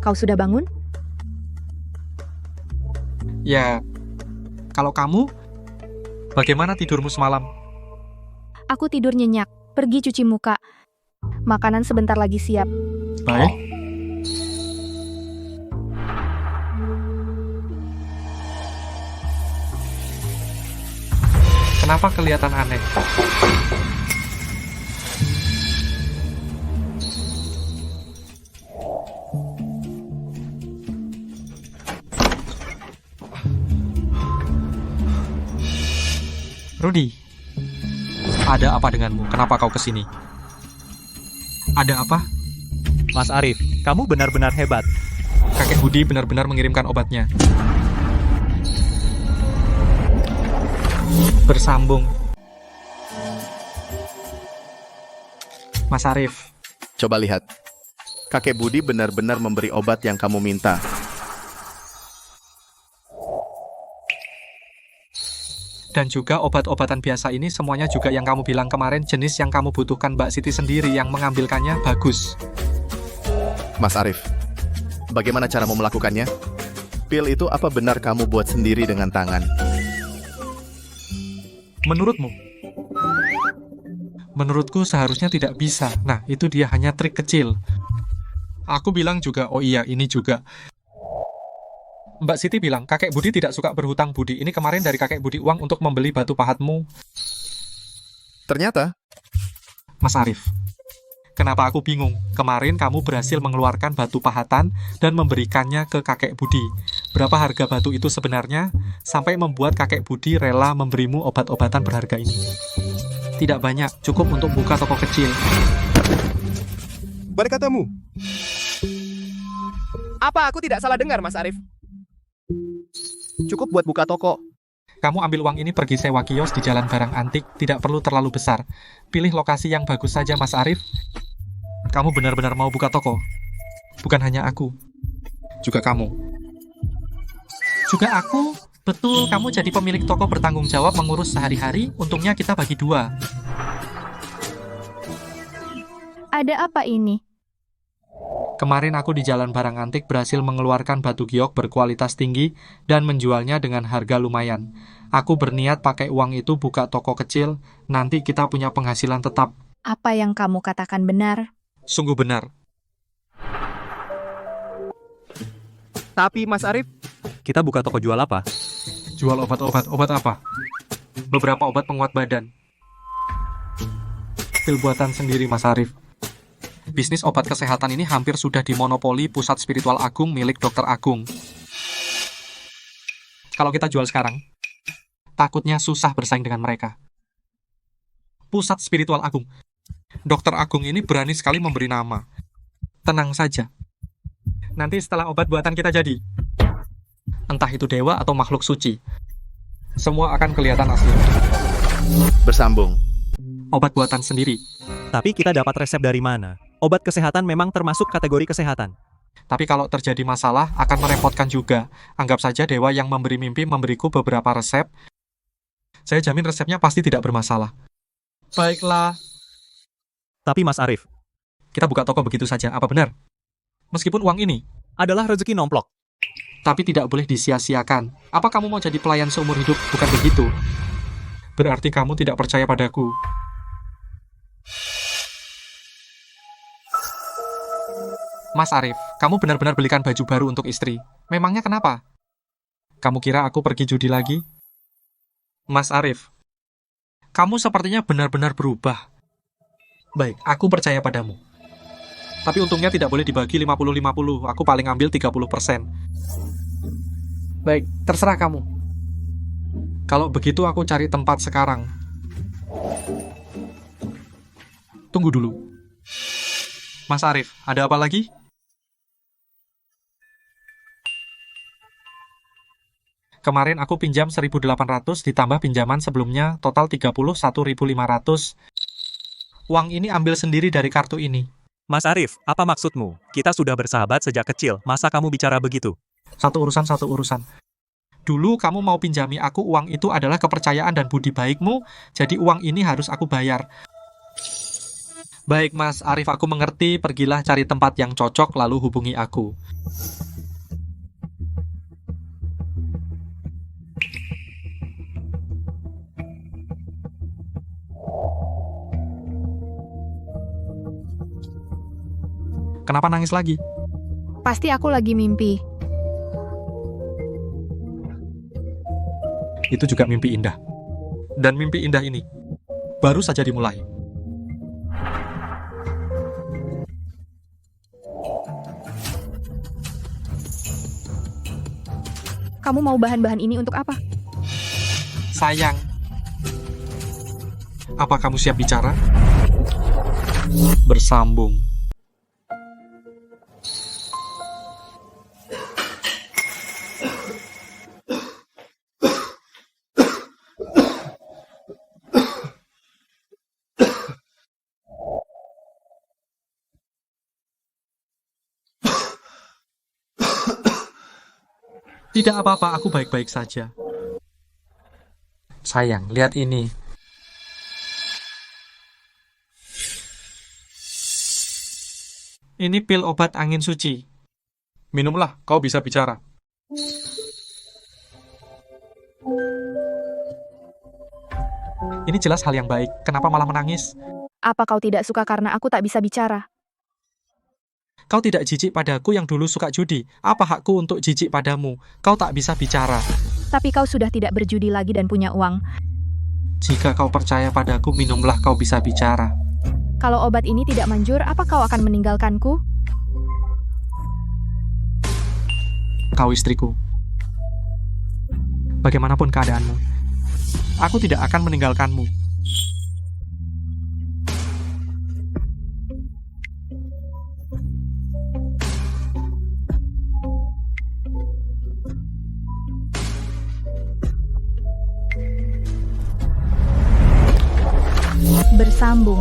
Kau sudah bangun? Ya, kalau kamu, bagaimana tidurmu semalam? Aku tidur nyenyak. Pergi cuci muka. Makanan sebentar lagi siap. Baik. Kenapa kelihatan aneh? Rudy, ada apa denganmu? Kenapa kau kesini? Ada apa? Mas Arif, kamu benar-benar hebat. Kakek Budi benar-benar mengirimkan obatnya. Bersambung. Mas Arif. Coba lihat. Kakek Budi benar-benar memberi obat yang kamu minta. Dan juga obat-obatan biasa ini semuanya juga yang kamu bilang kemarin jenis yang kamu butuhkan. Mbak Siti sendiri yang mengambilkannya bagus. Mas Arif, bagaimana caramu melakukannya? Pil itu apa benar kamu buat sendiri dengan tangan? Menurutmu? Menurutku seharusnya tidak bisa. Nah, itu dia hanya trik kecil. Aku bilang juga, oh iya, ini juga. Mbak Siti bilang, kakek Budi tidak suka berhutang budi. Ini kemarin dari kakek Budi uang untuk membeli batu pahatmu. Ternyata. Mas Arif, kenapa aku bingung? Kemarin kamu berhasil mengeluarkan batu pahatan dan memberikannya ke kakek Budi. Berapa harga batu itu sebenarnya? Sampai membuat kakek Budi rela memberimu obat-obatan berharga ini. Tidak banyak, cukup untuk buka toko kecil. Berkatamu. Apa aku tidak salah dengar, Mas Arif? Cukup buat buka toko. Kamu ambil uang ini pergi sewa kios di jalan barang antik, tidak perlu terlalu besar. Pilih lokasi yang bagus saja, Mas Arif. Kamu benar-benar mau buka toko? Bukan hanya aku, juga kamu. Juga aku? Betul, kamu jadi pemilik toko bertanggung jawab mengurus sehari-hari, untungnya kita bagi dua. Ada apa ini? Kemarin aku di jalan barang antik berhasil mengeluarkan batu giok berkualitas tinggi dan menjualnya dengan harga lumayan. Aku berniat pakai uang itu buka toko kecil, nanti kita punya penghasilan tetap. Apa yang kamu katakan benar? Sungguh benar. Tapi Mas Arif, kita buka toko jual apa? Jual obat-obat. Obat apa? Beberapa obat penguat badan. Pil buatan sendiri, Mas Arif. Bisnis obat kesehatan ini hampir sudah dimonopoli Pusat Spiritual Agung milik Dr. Agung. Kalau kita jual sekarang, takutnya susah bersaing dengan mereka. Pusat Spiritual Agung. Dr. Agung ini berani sekali memberi nama. Tenang saja. Nanti setelah obat buatan kita jadi, entah itu dewa atau makhluk suci, semua akan kelihatan asli. Bersambung. Obat buatan sendiri. Tapi kita dapat resep dari mana? Obat kesehatan memang termasuk kategori kesehatan. Tapi kalau terjadi masalah, akan merepotkan juga. Anggap saja dewa yang memberi mimpi memberiku beberapa resep. Saya jamin resepnya pasti tidak bermasalah. Baiklah. Tapi Mas Arif, kita buka toko begitu saja, apa benar? Meskipun uang ini adalah rezeki nomplok. Tapi tidak boleh disia-siakan. Apa kamu mau jadi pelayan seumur hidup? Bukan begitu. Berarti kamu tidak percaya padaku. Mas Arif, kamu benar-benar belikan baju baru untuk istri. Memangnya kenapa? Kamu kira aku pergi judi lagi? Mas Arif, kamu sepertinya benar-benar berubah. Baik, aku percaya padamu. Tapi untungnya tidak boleh dibagi 50-50, aku paling ambil 30%. Baik, terserah kamu. Kalau begitu aku cari tempat sekarang. Tunggu dulu. Mas Arif, ada apa lagi? Kemarin aku pinjam 1.800 ditambah pinjaman sebelumnya total 31.500. Uang ini ambil sendiri dari kartu ini. Mas Arif, apa maksudmu? Kita sudah bersahabat sejak kecil, masa kamu bicara begitu? Satu urusan. Dulu kamu mau pinjami aku uang itu adalah kepercayaan dan budi baikmu, jadi uang ini harus aku bayar. Baik Mas Arif, aku mengerti, pergilah cari tempat yang cocok lalu hubungi aku. Kenapa nangis lagi? Pasti aku lagi mimpi. Itu juga mimpi indah. Dan mimpi indah ini baru saja dimulai. Kamu mau bahan-bahan ini untuk apa? Sayang. Apa kamu siap bicara? Bersambung. Tidak apa-apa, aku baik-baik saja. Sayang, lihat ini. Ini pil obat angin suci. Minumlah, kau bisa bicara. Ini jelas hal yang baik. Kenapa malah menangis? Apa kau tidak suka karena aku tak bisa bicara? Kau tidak jijik padaku yang dulu suka judi. Apa hakku untuk jijik padamu? Kau tak bisa bicara. Tapi kau sudah tidak berjudi lagi dan punya uang. Jika kau percaya padaku, minumlah, kau bisa bicara. Kalau obat ini tidak manjur, apa kau akan meninggalkanku? Kau istriku. Bagaimanapun keadaanmu, aku tidak akan meninggalkanmu. Bersambung.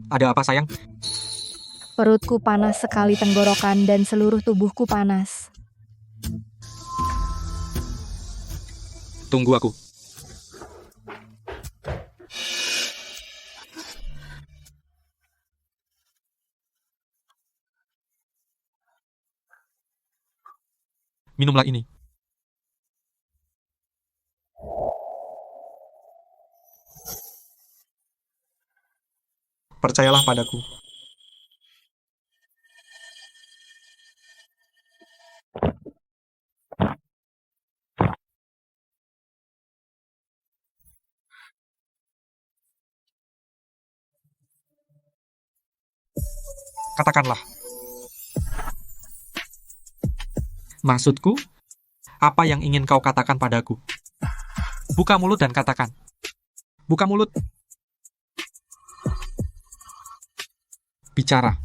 Ada apa, sayang? Perutku panas sekali, tenggorokan dan seluruh tubuhku panas. Tunggu aku. Minumlah ini. Percayalah padaku. Katakanlah. Maksudku, apa yang ingin kau katakan padaku? Buka mulut dan katakan. Buka mulut. Bicara.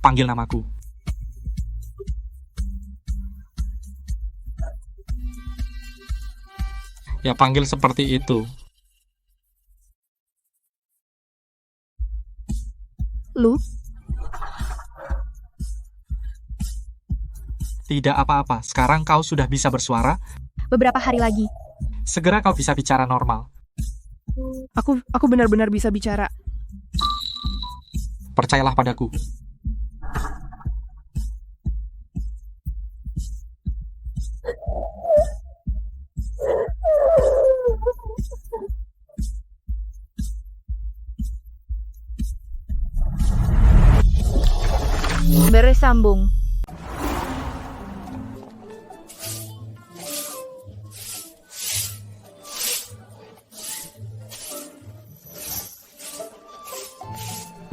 Panggil namaku. Ya, panggil seperti itu. Lu? Tidak apa-apa, sekarang kau sudah bisa bersuara. beberapa hari lagi. Segera kau bisa bicara normal. Aku benar-benar bisa bicara. Percayalah padaku. Bersambung.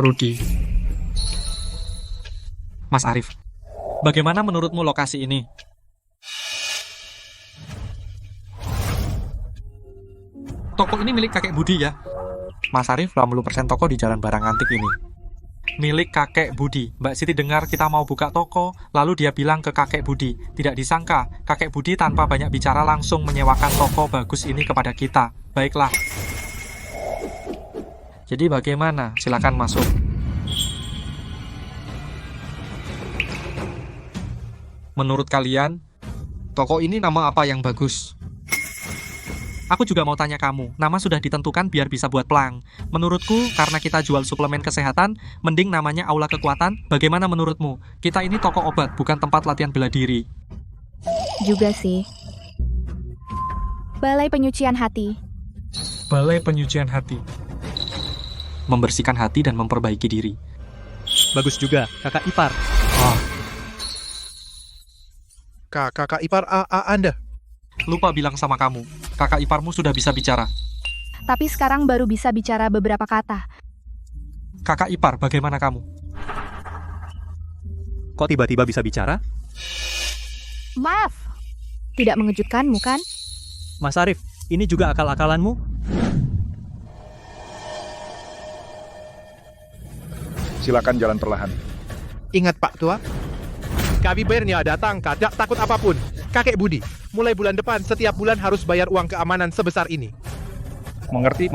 Rudy. Mas Arif, bagaimana menurutmu lokasi ini? Toko ini milik kakek Budi ya? Mas Arif, 80% toko di Jalan Barang Antik ini milik kakek Budi. Mbak Siti dengar kita mau buka toko, lalu dia bilang ke kakek Budi. Tidak disangka, kakek Budi tanpa banyak bicara langsung menyewakan toko bagus ini kepada kita. Baiklah. Jadi bagaimana? Silakan masuk. Menurut kalian, toko ini nama apa yang bagus? Aku juga mau tanya kamu, nama sudah ditentukan biar bisa buat pelang. Menurutku, karena kita jual suplemen kesehatan, mending namanya Aula Kekuatan. Bagaimana menurutmu? Kita ini toko obat, bukan tempat latihan bela diri. Juga sih. Balai Penyucian Hati. Balai Penyucian Hati. Membersihkan hati dan memperbaiki diri. Bagus juga, kakak ipar. Kakak ipar Anda. Lupa bilang sama kamu, kakak iparmu sudah bisa bicara. Tapi sekarang baru bisa bicara beberapa kata. Kakak ipar, bagaimana kamu? Kok tiba-tiba bisa bicara? Maaf. Tidak mengejutkanmu kan? Mas Arif, ini juga akal-akalanmu? Silakan jalan perlahan. Ingat Pak Tua, Kabibernya datang, tidak takut apapun. Kakek Budi, mulai bulan depan setiap bulan harus bayar uang keamanan sebesar ini. Mengerti.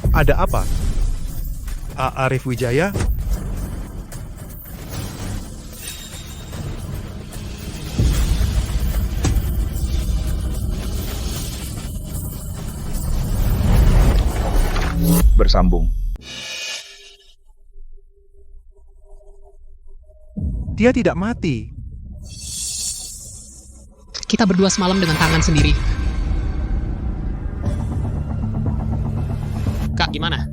Ada apa? Arif Wijaya? Bersambung. Dia tidak mati. Kita berdua semalam dengan tangan sendiri. Kak, gimana?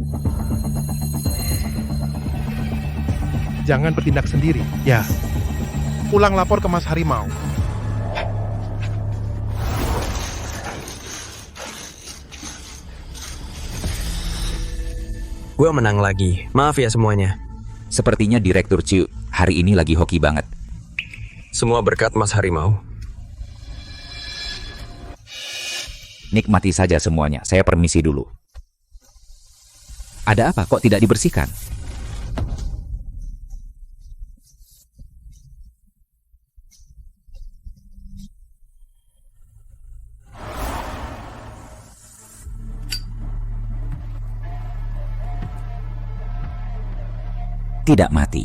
Jangan bertindak sendiri, ya. Pulang lapor ke Mas Harimau. Gue menang lagi. Maaf ya semuanya. Sepertinya Direktur Ciu hari ini lagi hoki banget. Semua berkat Mas Harimau. Nikmati saja semuanya. Saya permisi dulu. Ada apa? Kok tidak dibersihkan? Tidak mati.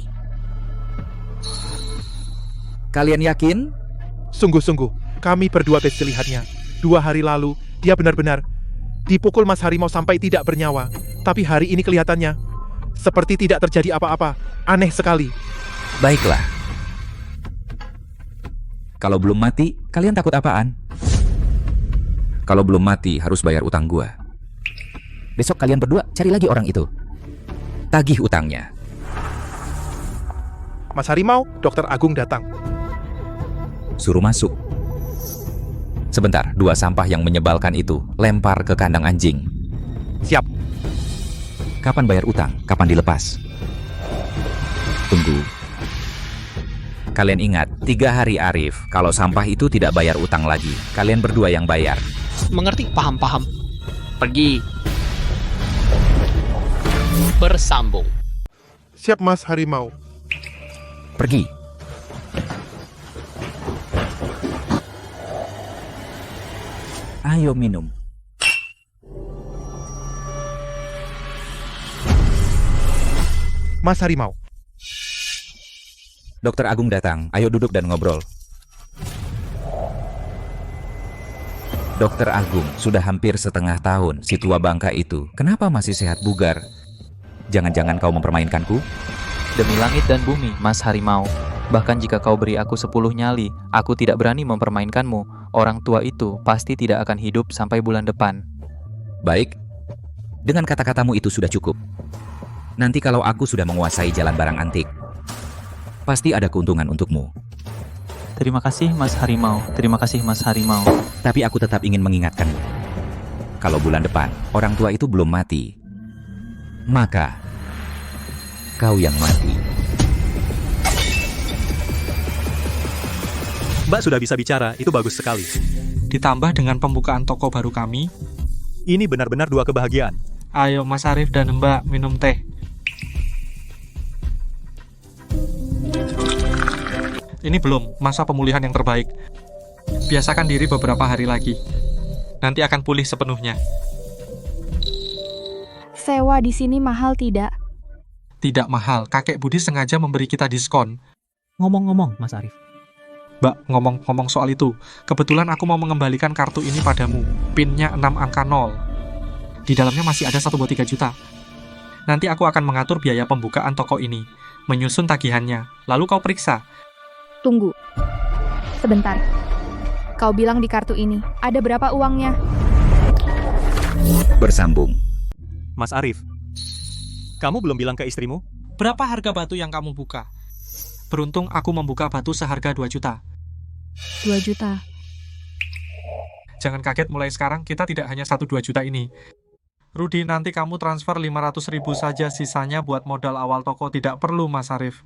Kalian yakin? Sungguh-sungguh, kami berdua tes lihatnya. 2 hari lalu, dia benar-benar dipukul Mas Harimau sampai tidak bernyawa. Tapi hari ini kelihatannya seperti tidak terjadi apa-apa. Aneh sekali. Baiklah. Kalau belum mati, kalian takut apaan? Kalau belum mati, harus bayar utang gua. Besok kalian berdua cari lagi orang itu. Tagih utangnya. Mas Harimau, Dokter Agung datang. Suruh masuk. Sebentar, 2 sampah yang menyebalkan itu lempar ke kandang anjing. Siap. Kapan bayar utang? Kapan dilepas? Tunggu. Kalian ingat, 3 hari Arif, kalau sampah itu tidak bayar utang lagi. Kalian berdua yang bayar. Mengerti? Paham. Pergi. Bersambung. Siap Mas Harimau. Pergi. Ayo minum. Mas Harimau. Dokter Agung datang, ayo duduk dan ngobrol. Dokter Agung, sudah hampir setengah tahun si tua bangka itu. Kenapa masih sehat bugar? Jangan-jangan kau mempermainkanku? Demi langit dan bumi, Mas Harimau. Bahkan jika kau beri aku 10 nyali, aku tidak berani mempermainkanmu. Orang tua itu pasti tidak akan hidup sampai bulan depan. Baik, dengan kata-katamu itu sudah cukup. Nanti kalau aku sudah menguasai jalan barang antik, pasti ada keuntungan untukmu. Terima kasih Mas Harimau, terima kasih Mas Harimau. Tapi aku tetap ingin mengingatkanmu. Kalau bulan depan orang tua itu belum mati, maka kau yang mati. Mbak sudah bisa bicara, itu bagus sekali. Ditambah dengan pembukaan toko baru kami, ini benar-benar dua kebahagiaan. Ayo Mas Arif dan Mbak minum teh. Ini belum masa pemulihan yang terbaik. Biasakan diri beberapa hari lagi. Nanti akan pulih sepenuhnya. Sewa di sini mahal tidak? Tidak mahal, kakek Budi sengaja memberi kita diskon. Ngomong-ngomong, Mas Arif. Mbak, ngomong-ngomong soal itu, kebetulan aku mau mengembalikan kartu ini padamu. PIN-nya 6 angka 0. Di dalamnya masih ada 1 buah 3 juta. Nanti aku akan mengatur biaya pembukaan toko ini, menyusun tagihannya, lalu kau periksa. Tunggu. Sebentar. Kau bilang di kartu ini, ada berapa uangnya? Bersambung. Mas Arif, kamu belum bilang ke istrimu? Berapa harga batu yang kamu buka? Beruntung aku membuka batu seharga 2 juta. 2 juta. Jangan kaget, mulai sekarang kita tidak hanya 1-2 juta ini. Rudi, nanti kamu transfer 500.000 saja, sisanya buat modal awal toko. Tidak perlu, Mas Arif.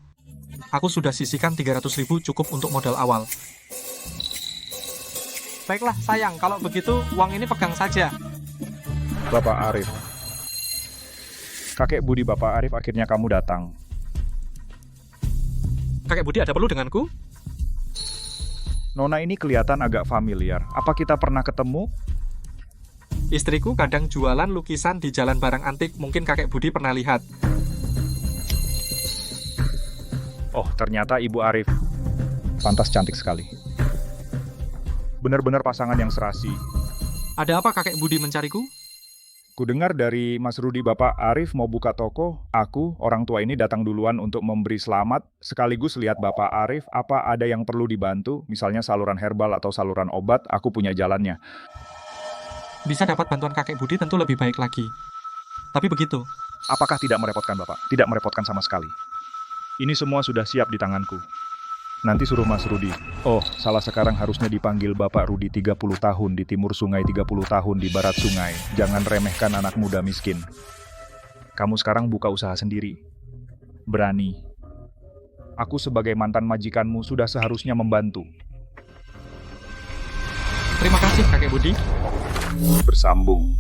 Aku sudah sisihkan 300.000 cukup untuk modal awal. Baiklah, sayang. Kalau begitu, uang ini pegang saja. Bapak Arif. Kakek Budi Bapak Arif, akhirnya kamu datang. Kakek Budi, ada perlu denganku? Nona ini kelihatan agak familiar. Apa kita pernah ketemu? Istriku kadang jualan lukisan di jalan barang antik. Mungkin kakek Budi pernah lihat. Oh, ternyata Ibu Arif. Pantas cantik sekali. Benar-benar pasangan yang serasi. Ada apa kakek Budi mencariku? Kudengar dari Mas Rudi Bapak Arif mau buka toko. Aku, orang tua ini datang duluan untuk memberi selamat, sekaligus lihat Bapak Arif apa ada yang perlu dibantu, misalnya saluran herbal atau saluran obat, aku punya jalannya. Bisa dapat bantuan kakek Budi tentu lebih baik lagi. Tapi begitu. Apakah tidak merepotkan Bapak? Tidak merepotkan sama sekali. Ini semua sudah siap di tanganku. Nanti suruh Mas Rudi. Oh, salah sekarang harusnya dipanggil Bapak Rudi 30 tahun di timur sungai, 30 tahun di barat sungai. Jangan remehkan anak muda miskin. Kamu sekarang buka usaha sendiri. Berani. Aku sebagai mantan majikanmu sudah seharusnya membantu. Terima kasih kakek Budi. Bersambung.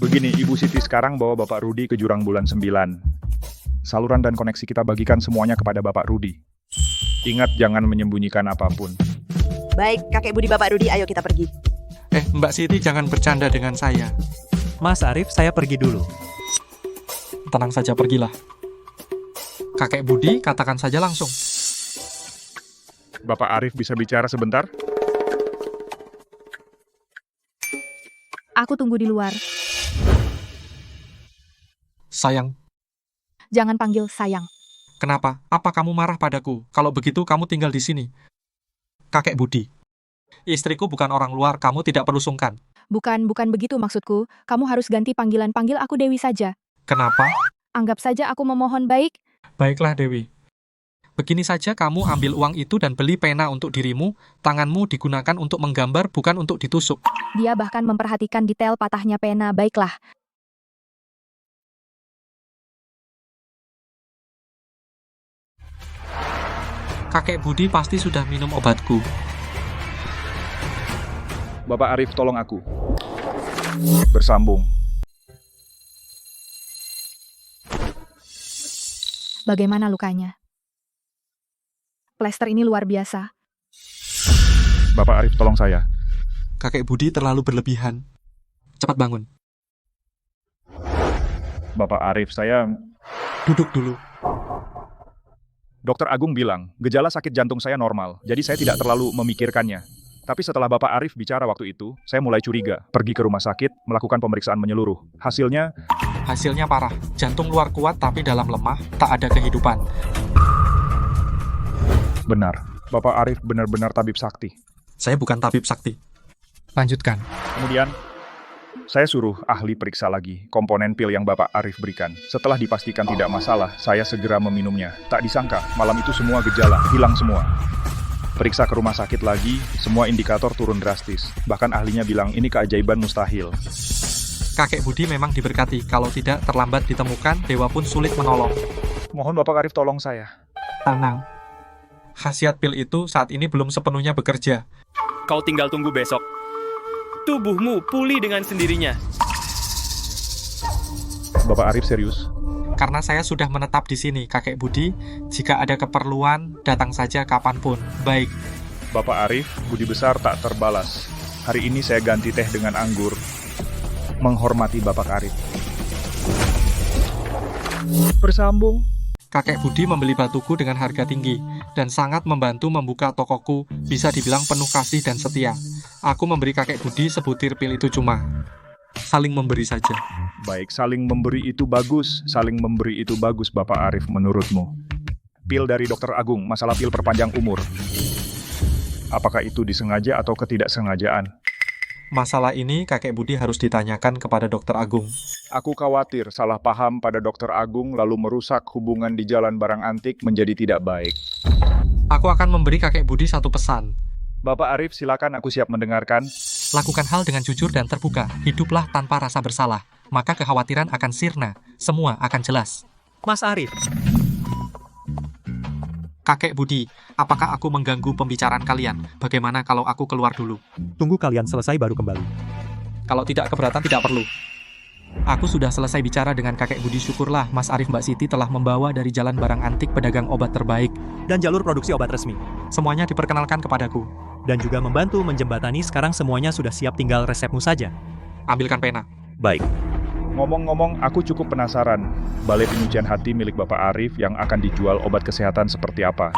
Begini, Ibu Siti sekarang bawa Bapak Rudi ke jurang bulan 9. Saluran dan koneksi kita bagikan semuanya kepada Bapak Rudi. Ingat, jangan menyembunyikan apapun. Baik, kakek Budi Bapak Rudi, ayo kita pergi. Mbak Siti jangan bercanda dengan saya. Mas Arif, saya pergi dulu. Tenang saja, pergilah. Kakek Budi, katakan saja langsung. Bapak Arif bisa bicara sebentar? Aku tunggu di luar. Sayang. Jangan panggil sayang. Kenapa? Apa kamu marah padaku? Kalau begitu kamu tinggal di sini. Kakek Budi. Istriku bukan orang luar, kamu tidak perlu sungkan. Bukan begitu maksudku. Kamu harus ganti panggilan, panggil aku Dewi saja. Kenapa? Anggap saja aku memohon baik. Baiklah Dewi. Begini saja, kamu ambil uang itu dan beli pena untuk dirimu. Tanganmu digunakan untuk menggambar, bukan untuk ditusuk. Dia bahkan memperhatikan detail patahnya pena. Baiklah. Kakek Budi pasti sudah minum obatku. Bapak Arif, tolong aku. Bersambung. Bagaimana lukanya? Plester ini luar biasa. Bapak Arif, tolong saya. Kakek Budi terlalu berlebihan. Cepat bangun. Bapak Arif, saya Duduk dulu. Dokter Agung bilang, gejala sakit jantung saya normal, jadi saya tidak terlalu memikirkannya. Tapi setelah Bapak Arif bicara waktu itu, saya mulai curiga. Pergi ke rumah sakit, melakukan pemeriksaan menyeluruh. Hasilnya parah. Jantung luar kuat tapi dalam lemah, tak ada kehidupan. benar. Bapak Arif benar-benar tabib sakti. Saya bukan tabib sakti. Lanjutkan. Kemudian, saya suruh ahli periksa lagi komponen pil yang Bapak Arif berikan. Setelah dipastikan tidak masalah, saya segera meminumnya. Tak disangka, malam itu semua gejala hilang semua. Periksa ke rumah sakit lagi, semua indikator turun drastis. Bahkan ahlinya bilang ini keajaiban mustahil. Kakek Budi memang diberkati. Kalau tidak, terlambat ditemukan, dewa pun sulit menolong. Mohon Bapak Arif tolong saya. Tenang. Khasiat pil itu saat ini belum sepenuhnya bekerja. Kau tinggal tunggu besok. Tubuhmu pulih dengan sendirinya. Bapak Arif serius? Karena saya sudah menetap di sini, Kakek Budi. Jika ada keperluan, datang saja kapanpun. Baik. Bapak Arif, budi besar tak terbalas. Hari ini saya ganti teh dengan anggur. Menghormati Bapak Arif. Bersambung. Kakek Budi membeli batuku dengan harga tinggi dan sangat membantu membuka tokoku, bisa dibilang penuh kasih dan setia. Aku memberi Kakek Budi sebutir pil itu cuma saling memberi saja. Baik, saling memberi itu bagus. Saling memberi itu bagus, Bapak Arif, menurutmu. Pil dari Dokter Agung, masalah pil perpanjang umur. Apakah itu disengaja atau ketidaksengajaan? Masalah ini Kakek Budi harus ditanyakan kepada Dokter Agung. Aku khawatir salah paham pada Dokter Agung lalu merusak hubungan di Jalan Barang Antik menjadi tidak baik. Aku akan memberi Kakek Budi satu pesan. Bapak Arif, silakan, aku siap mendengarkan. Lakukan hal dengan jujur dan terbuka. Hiduplah tanpa rasa bersalah. Maka kekhawatiran akan sirna. Semua akan jelas. Mas Arif. Kakek Budi, apakah aku mengganggu pembicaraan kalian? Bagaimana kalau aku keluar dulu? Tunggu kalian selesai baru kembali. Kalau tidak keberatan, tidak perlu. Aku sudah selesai bicara dengan Kakek Budi. Syukurlah Mas Arif Mbak Siti telah membawa dari Jalan Barang Antik pedagang obat terbaik. Dan jalur produksi obat resmi. Semuanya diperkenalkan kepadaku. Dan juga membantu menjembatani, sekarang semuanya sudah siap, tinggal resepmu saja. Ambilkan pena. Baik. Ngomong-ngomong, aku cukup penasaran. Balai penyucian hati milik Bapak Arif yang akan dijual obat kesehatan seperti apa?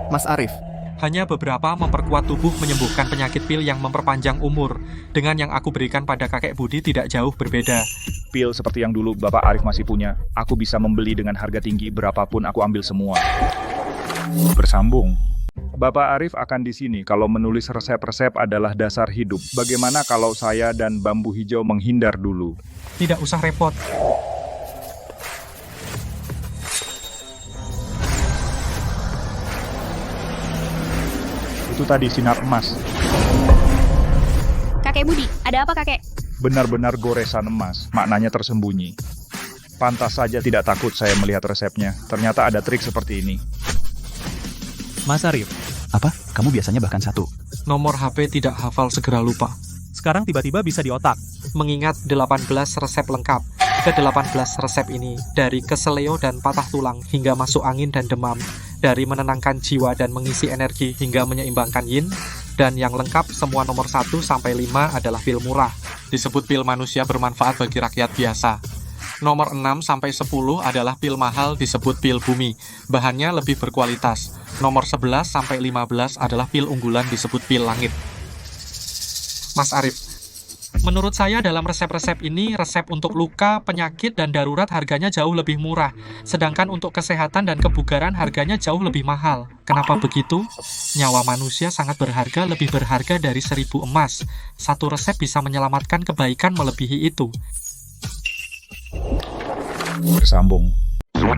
Mas Arif. Hanya beberapa memperkuat tubuh, menyembuhkan penyakit pil yang memperpanjang umur. Dengan yang aku berikan pada Kakek Budi tidak jauh berbeda. Pil seperti yang dulu Bapak Arif masih punya. Aku bisa membeli dengan harga tinggi, berapapun aku ambil semua. Bersambung. Bapak Arif akan di sini kalau menulis resep-resep adalah dasar hidup. Bagaimana kalau saya dan bambu hijau menghindar dulu? Tidak usah repot. Itu tadi sinar emas. Kakek Budi, ada apa kakek? Benar-benar goresan emas, maknanya tersembunyi. Pantas saja tidak takut saya melihat resepnya. Ternyata ada trik seperti ini. Mas Arif. Apa? Kamu biasanya bahkan satu. Nomor HP tidak hafal, segera lupa. Sekarang tiba-tiba bisa di otak. Mengingat 18 resep lengkap. Ke-18 resep ini, dari keseleo dan patah tulang hingga masuk angin dan demam, dari menenangkan jiwa dan mengisi energi hingga menyeimbangkan yin, dan yang lengkap semua nomor 1 sampai 5 adalah pil murah. Disebut pil manusia bermanfaat bagi rakyat biasa. Nomor 6 sampai 10 adalah pil mahal, disebut pil bumi. Bahannya lebih berkualitas. Nomor 11 sampai 15 adalah pil unggulan, disebut pil langit. Mas Arif, menurut saya dalam resep-resep ini, resep untuk luka, penyakit, dan darurat harganya jauh lebih murah. Sedangkan untuk kesehatan dan kebugaran harganya jauh lebih mahal. Kenapa begitu? Nyawa manusia sangat berharga, lebih berharga dari 1000 emas. Satu resep bisa menyelamatkan kebaikan melebihi itu. Bersambung.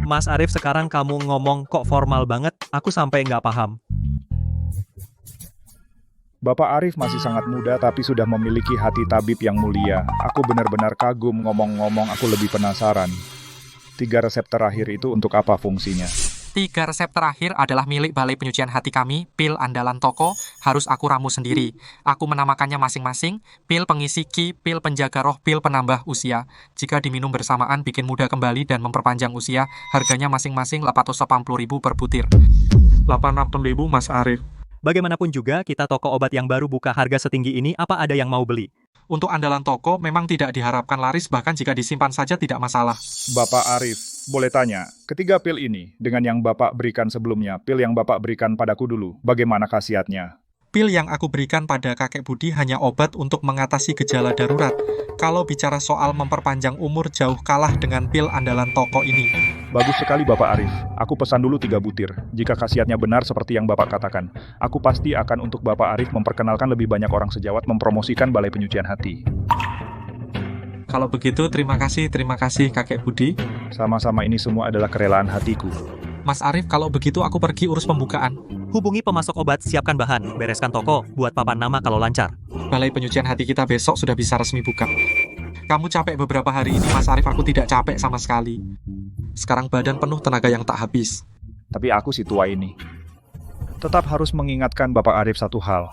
Mas Arif, sekarang kamu ngomong kok formal banget, aku sampai nggak paham. Bapak Arif masih sangat muda tapi sudah memiliki hati tabib yang mulia. Aku benar-benar kagum, ngomong-ngomong aku lebih penasaran. 3 resep terakhir itu untuk apa fungsinya? 3 resep terakhir adalah milik Balai Penyucian Hati kami, pil andalan toko, harus aku ramu sendiri. Aku menamakannya masing-masing, pil pengisi ki, pil penjaga roh, pil penambah usia. Jika diminum bersamaan bikin muda kembali dan memperpanjang usia, harganya masing-masing 880.000 per butir. 880.000 Mas Arif. Bagaimanapun juga, kita toko obat yang baru buka harga setinggi ini, apa ada yang mau beli? Untuk andalan toko memang tidak diharapkan laris, bahkan jika disimpan saja tidak masalah. Bapak Arif, boleh tanya, ketiga pil ini dengan yang Bapak berikan sebelumnya, pil yang Bapak berikan padaku dulu, bagaimana khasiatnya? Pil yang aku berikan pada kakek Budi hanya obat untuk mengatasi gejala darurat. Kalau bicara soal memperpanjang umur, jauh kalah dengan pil andalan toko ini. Bagus sekali Bapak Arif, aku pesan dulu 3 butir. Jika khasiatnya benar seperti yang Bapak katakan, aku pasti akan untuk Bapak Arif memperkenalkan lebih banyak orang sejawat mempromosikan Balai Penyucian Hati. Kalau begitu, terima kasih kakek Budi. Sama-sama, ini semua adalah kerelaan hatiku. Mas Arif, kalau begitu aku pergi urus pembukaan. Hubungi pemasok obat, siapkan bahan, bereskan toko, buat papan nama kalau lancar. Balai Penyucian Hati kita besok sudah bisa resmi buka. Kamu capek beberapa hari ini, Mas Arif, aku tidak capek sama sekali. Sekarang badan penuh tenaga yang tak habis. Tapi aku si tua ini tetap harus mengingatkan Bapak Arif satu hal.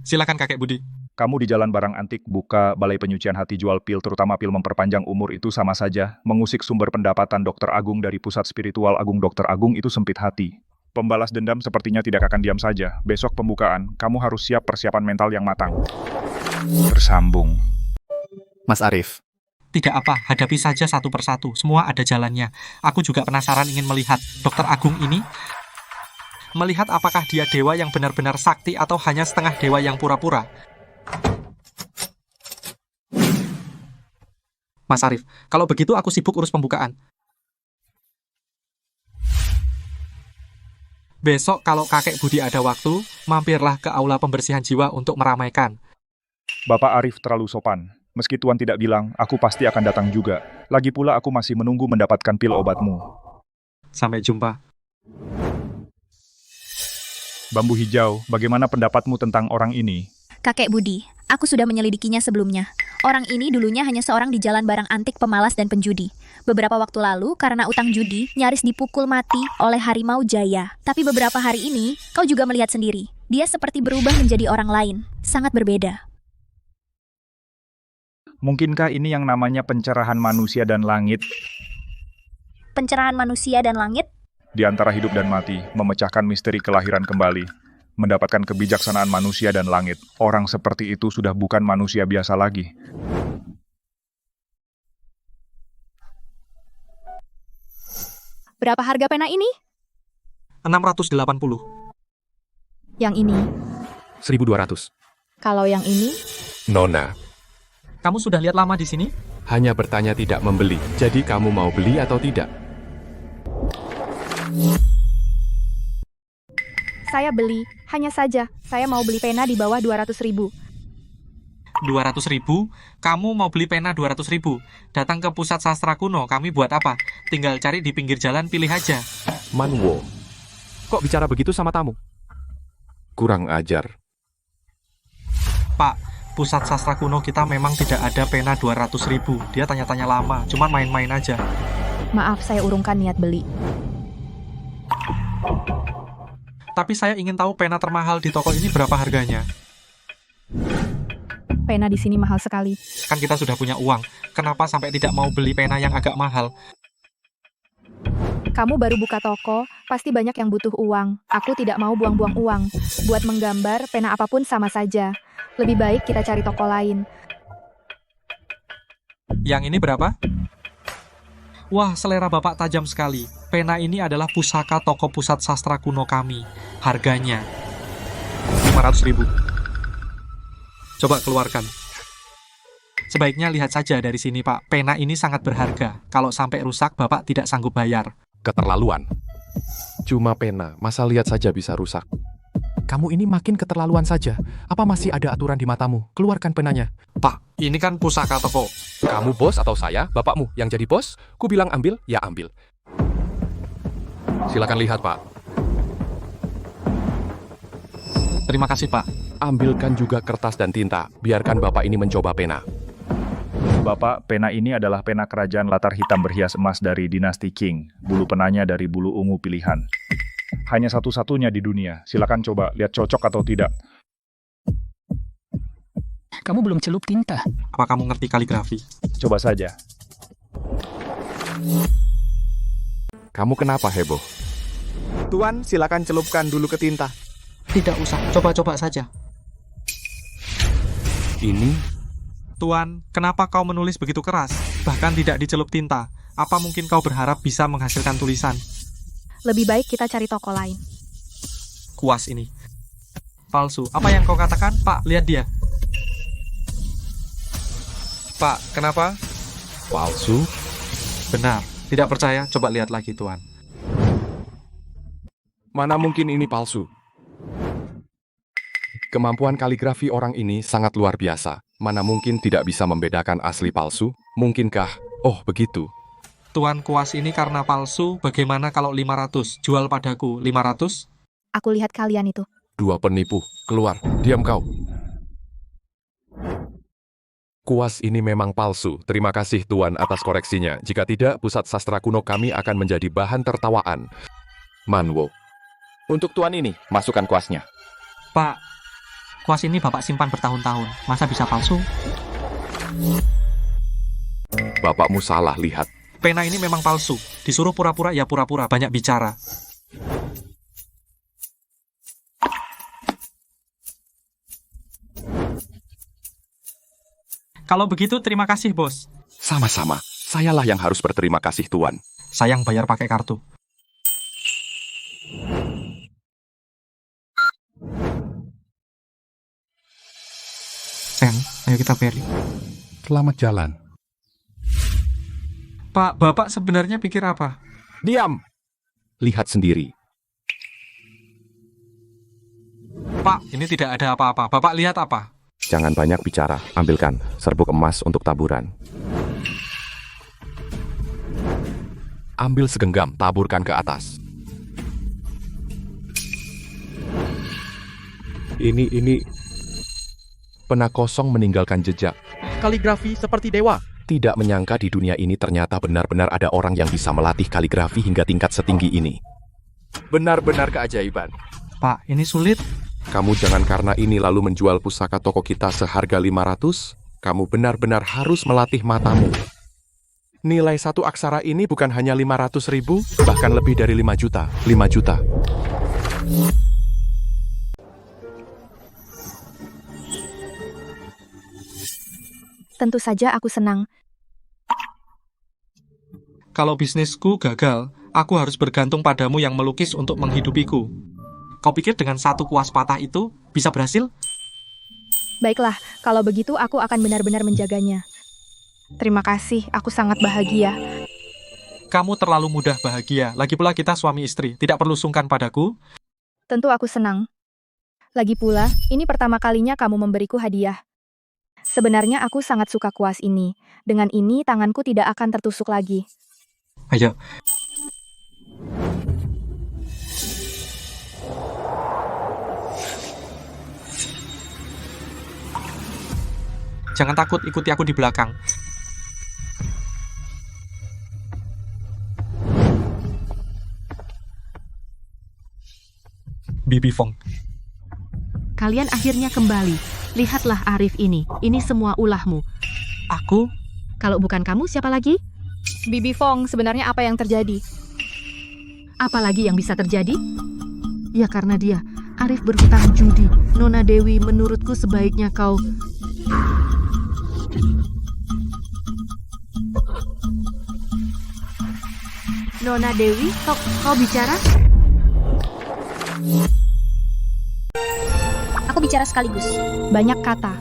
Silakan kakek Budi. Kamu di Jalan Barang Antik buka Balai Penyucian Hati jual pil, terutama pil memperpanjang umur, itu sama saja mengusik sumber pendapatan Dokter Agung dari Pusat Spiritual Agung. Dokter Agung itu sempit hati. Pembalas dendam sepertinya tidak akan diam saja. Besok pembukaan, kamu harus siap persiapan mental yang matang. Tersambung. Mas Arif. Tidak apa, hadapi saja satu persatu. Semua ada jalannya. Aku juga penasaran ingin melihat Dokter Agung ini. Melihat apakah dia dewa yang benar-benar sakti atau hanya setengah dewa yang pura-pura. Mas Arif, kalau begitu aku sibuk urus pembukaan. Besok kalau kakek Budi ada waktu, mampirlah ke aula pembersihan jiwa untuk meramaikan. Bapak Arif terlalu sopan. Meski Tuan tidak bilang, aku pasti akan datang juga. Lagi pula aku masih menunggu mendapatkan pil obatmu. Sampai jumpa. Bambu hijau, bagaimana pendapatmu tentang orang ini? Kakek Budi, aku sudah menyelidikinya sebelumnya. Orang ini dulunya hanya seorang di Jalan Barang Antik pemalas dan penjudi. Beberapa waktu lalu, karena utang judi, nyaris dipukul mati oleh harimau Jaya. Tapi beberapa hari ini, kau juga melihat sendiri. Dia seperti berubah menjadi orang lain. Sangat berbeda. Mungkinkah ini yang namanya pencerahan manusia dan langit? Pencerahan manusia dan langit? Di antara hidup dan mati, memecahkan misteri kelahiran kembali. Mendapatkan kebijaksanaan manusia dan langit. Orang seperti itu sudah bukan manusia biasa lagi. Berapa harga pena ini? 680. Yang ini? 1.200. Kalau yang ini? Nona, Kamu sudah lihat lama di sini? hanya bertanya tidak membeli. Jadi kamu mau beli atau tidak? Saya beli. Hanya saja, saya mau beli pena di bawah 200.000. 200.000? Kamu mau beli pena 200.000? Datang ke pusat sastra kuno, kami buat apa? Tinggal cari di pinggir jalan, pilih aja. Manwo, kok bicara begitu sama tamu? Kurang ajar. Pak, pusat sastra kuno kita memang tidak ada pena 200.000. Dia tanya-tanya lama, cuman main-main aja. Maaf, saya urungkan niat beli. Tapi saya ingin tahu pena termahal di toko ini berapa harganya. Pena di sini mahal sekali. Kan kita sudah punya uang. Kenapa sampai tidak mau beli pena yang agak mahal? Kamu baru buka toko, pasti banyak yang butuh uang. Aku tidak mau buang-buang uang. Buat menggambar, pena apapun sama saja. Lebih baik kita cari toko lain. Yang ini berapa? Wah, selera Bapak tajam sekali. Pena ini adalah pusaka toko pusat sastra kuno kami. Harganya 500.000. Coba keluarkan. Sebaiknya lihat saja dari sini, Pak. Pena ini sangat berharga. Kalau sampai rusak, Bapak tidak sanggup bayar. Keterlaluan. Cuma pena, masa lihat saja bisa rusak. Kamu ini makin keterlaluan saja. Apa masih ada aturan di matamu? Keluarkan penanya. Pak, ini kan pusaka toko. Kamu bos atau saya, bapakmu yang jadi bos? Ku bilang ambil, ya ambil. Silakan lihat, Pak. Terima kasih, Pak. Ambilkan juga kertas dan tinta. Biarkan bapak ini mencoba pena. Bapak, pena ini adalah pena kerajaan latar hitam berhias emas dari dinasti Qing. Bulu penanya dari bulu ungu pilihan. Hanya satu-satunya di dunia. Silakan coba, lihat cocok atau tidak. Kamu belum celup tinta. Apa kamu ngerti kaligrafi? Coba saja. Kamu kenapa heboh? Tuan, silakan celupkan dulu ke tinta. Tidak usah, coba-coba saja. ini... Tuan, kenapa kau menulis begitu keras? Bahkan tidak dicelup tinta. Apa mungkin kau berharap bisa menghasilkan tulisan? Lebih baik kita cari toko lain. Kuas ini. Palsu. Apa yang kau katakan? Pak, lihat dia. Pak, kenapa? Palsu? Benar. Tidak percaya? Coba lihat lagi, Tuan. Mana mungkin ini palsu? Kemampuan kaligrafi orang ini sangat luar biasa. Mana mungkin tidak bisa membedakan asli palsu? Mungkinkah? Oh, begitu. Tuan, kuas ini karena palsu, bagaimana kalau 500? Jual padaku 500? Aku lihat kalian itu. 2 penipu. Keluar. Diam kau. Kuas ini memang palsu. Terima kasih Tuan atas koreksinya. Jika tidak, pusat sastra kuno kami akan menjadi bahan tertawaan. Manwo. Untuk Tuan ini, masukkan kuasnya. Pak, kuas ini Bapak simpan bertahun-tahun. Masa bisa palsu? Bapakmu salah lihat. Pena ini memang palsu. Disuruh pura-pura, ya pura-pura. Banyak bicara. Kalau begitu, terima kasih, Bos. Sama-sama. Sayalah yang harus berterima kasih, Tuan. Sayang bayar pakai kartu. Sen, ayo kita beri. Selamat jalan. Pak, Bapak sebenarnya pikir apa? Diam! Lihat sendiri. Pak, ini tidak ada apa-apa. Bapak lihat apa? Jangan banyak bicara. Ambilkan serbuk emas untuk taburan. Ambil segenggam, taburkan ke atas. Ini... Pena kosong meninggalkan jejak. Kaligrafi seperti dewa. Tidak menyangka di dunia ini ternyata benar-benar ada orang yang bisa melatih kaligrafi hingga tingkat setinggi ini. Benar-benar keajaiban. Pak, ini sulit. Kamu jangan karena ini lalu menjual pusaka toko kita seharga 500. Kamu benar-benar harus melatih matamu. Nilai satu aksara ini bukan hanya 500.000, bahkan lebih dari 5 juta. 5 juta. Tentu saja aku senang. Kalau bisnisku gagal, aku harus bergantung padamu yang melukis untuk menghidupiku. Kau pikir dengan satu kuas patah itu bisa berhasil? Baiklah, kalau begitu aku akan benar-benar menjaganya. Terima kasih, aku sangat bahagia. Kamu terlalu mudah bahagia. Lagi pula kita suami istri, tidak perlu sungkan padaku. Tentu aku senang. Lagi pula, ini pertama kalinya kamu memberiku hadiah. Sebenarnya aku sangat suka kuas ini. Dengan ini, tanganku tidak akan tertusuk lagi. Ayo. Jangan takut, ikuti aku di belakang. Bibi Fong. Kalian akhirnya kembali. Lihatlah Arif ini semua ulahmu. Aku? Kalau bukan kamu, siapa lagi? Bibi Fong, sebenarnya apa yang terjadi? Apa lagi yang bisa terjadi? Ya karena dia, Arif berhutang judi. Nona Dewi, menurutku sebaiknya kau... Nona Dewi, kau bicara? Aku bicara sekaligus. Banyak kata.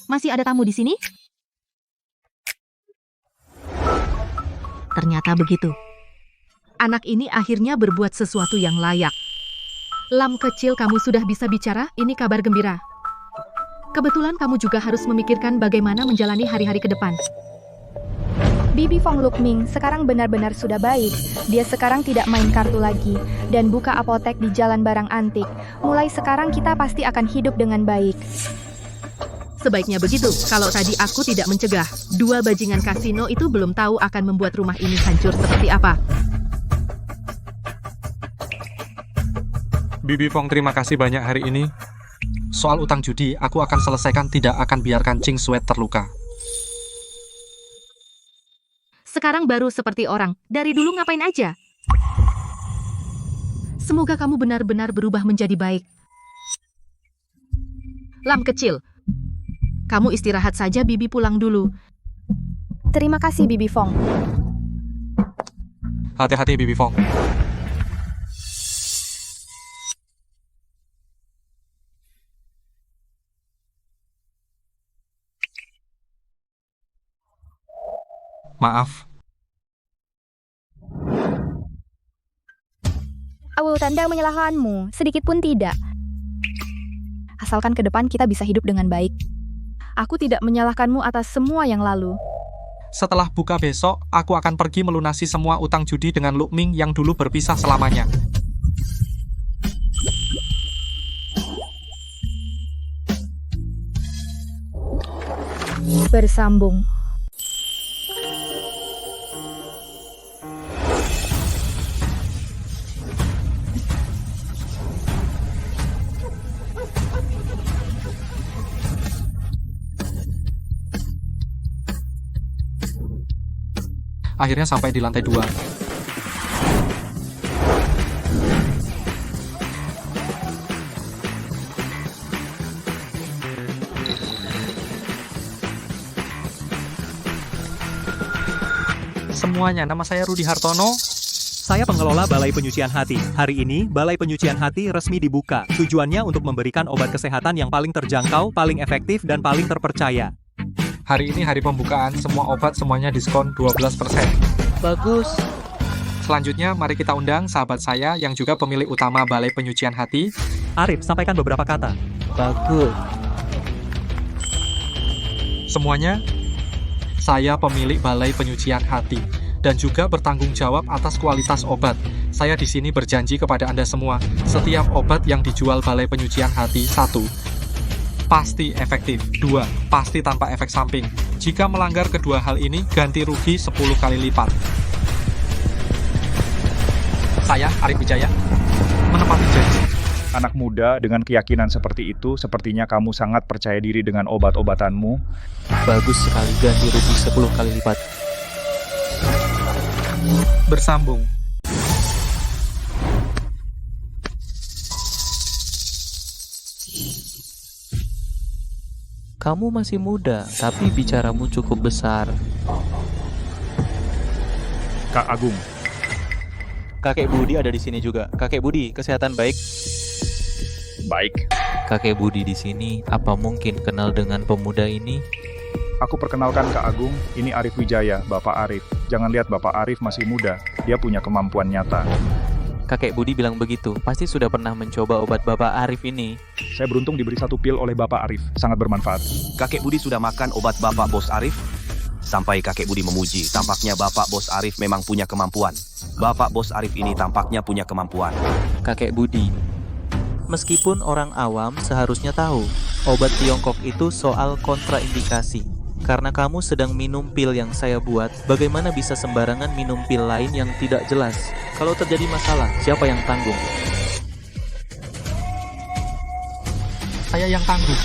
Masih ada tamu di sini? Ternyata begitu. Anak ini akhirnya berbuat sesuatu yang layak. Lam kecil, kamu sudah bisa bicara, ini kabar gembira. Kebetulan kamu juga harus memikirkan bagaimana menjalani hari-hari ke depan. Bibi Fong Lukming sekarang benar-benar sudah baik. Dia sekarang tidak main kartu lagi dan buka apotek di Jalan Barang Antik. Mulai sekarang kita pasti akan hidup dengan baik. Sebaiknya begitu, kalau tadi aku tidak mencegah. 2 bajingan kasino itu belum tahu akan membuat rumah ini hancur seperti apa. Bibi Fong, terima kasih banyak hari ini. Soal utang judi, aku akan selesaikan, tidak akan biarkan Ching Sweat terluka. Sekarang baru seperti orang. Dari dulu ngapain aja? Semoga kamu benar-benar berubah menjadi baik. Lam kecil, kamu istirahat saja, Bibi pulang dulu. Terima kasih, Bibi Fong. Hati-hati, Bibi Fong. Maaf. Aku tanda menyalahkanmu, sedikit pun tidak. Asalkan ke depan kita bisa hidup dengan baik. Aku tidak menyalahkanmu atas semua yang lalu. Setelah buka besok, aku akan pergi melunasi semua utang judi dengan Luk Ming yang dulu berpisah selamanya. Bersambung. Akhirnya sampai di lantai 2. Semuanya, nama saya Rudi Hartono. Saya pengelola Balai Penyucian Hati. Hari ini, Balai Penyucian Hati resmi dibuka. Tujuannya untuk memberikan obat kesehatan yang paling terjangkau, paling efektif, dan paling terpercaya. Hari ini hari pembukaan, semua obat semuanya diskon 12%. Bagus. Selanjutnya, mari kita undang sahabat saya yang juga pemilik utama Balai Penyucian Hati. Arif, sampaikan beberapa kata. Bagus. Semuanya, saya pemilik Balai Penyucian Hati dan juga bertanggung jawab atas kualitas obat. Saya di sini berjanji kepada Anda semua, setiap obat yang dijual Balai Penyucian Hati, 1. Pasti efektif. 2. Pasti tanpa efek samping. Jika melanggar kedua hal ini, ganti rugi 10 kali lipat. Saya, Arif Wijaya, menepati janji. Anak muda dengan keyakinan seperti itu, sepertinya kamu sangat percaya diri dengan obat-obatanmu. Bagus sekali, ganti rugi 10 kali lipat. Bersambung. Kamu masih muda, tapi bicaramu cukup besar. Kak Agung. Kakek Budi ada di sini juga. Kakek Budi, kesehatan baik? Baik. Kakek Budi di sini, apa mungkin kenal dengan pemuda ini? Aku perkenalkan Kak Agung, ini Arif Wijaya, Bapak Arif. Jangan lihat Bapak Arif masih muda, dia punya kemampuan nyata. Kakek Budi bilang begitu, pasti sudah pernah mencoba obat Bapak Arif ini. Saya beruntung diberi 1 pil oleh Bapak Arif, sangat bermanfaat. Kakek Budi sudah makan obat Bapak Bos Arif? Sampai kakek Budi memuji, tampaknya Bapak Bos Arif memang punya kemampuan. Bapak Bos Arif ini tampaknya punya kemampuan. Kakek Budi, meskipun orang awam seharusnya tahu, obat Tiongkok itu soal kontraindikasi. Karena kamu sedang minum pil yang saya buat, bagaimana bisa sembarangan minum pil lain yang tidak jelas? Kalau terjadi masalah, siapa yang tanggung? Saya yang tanggung.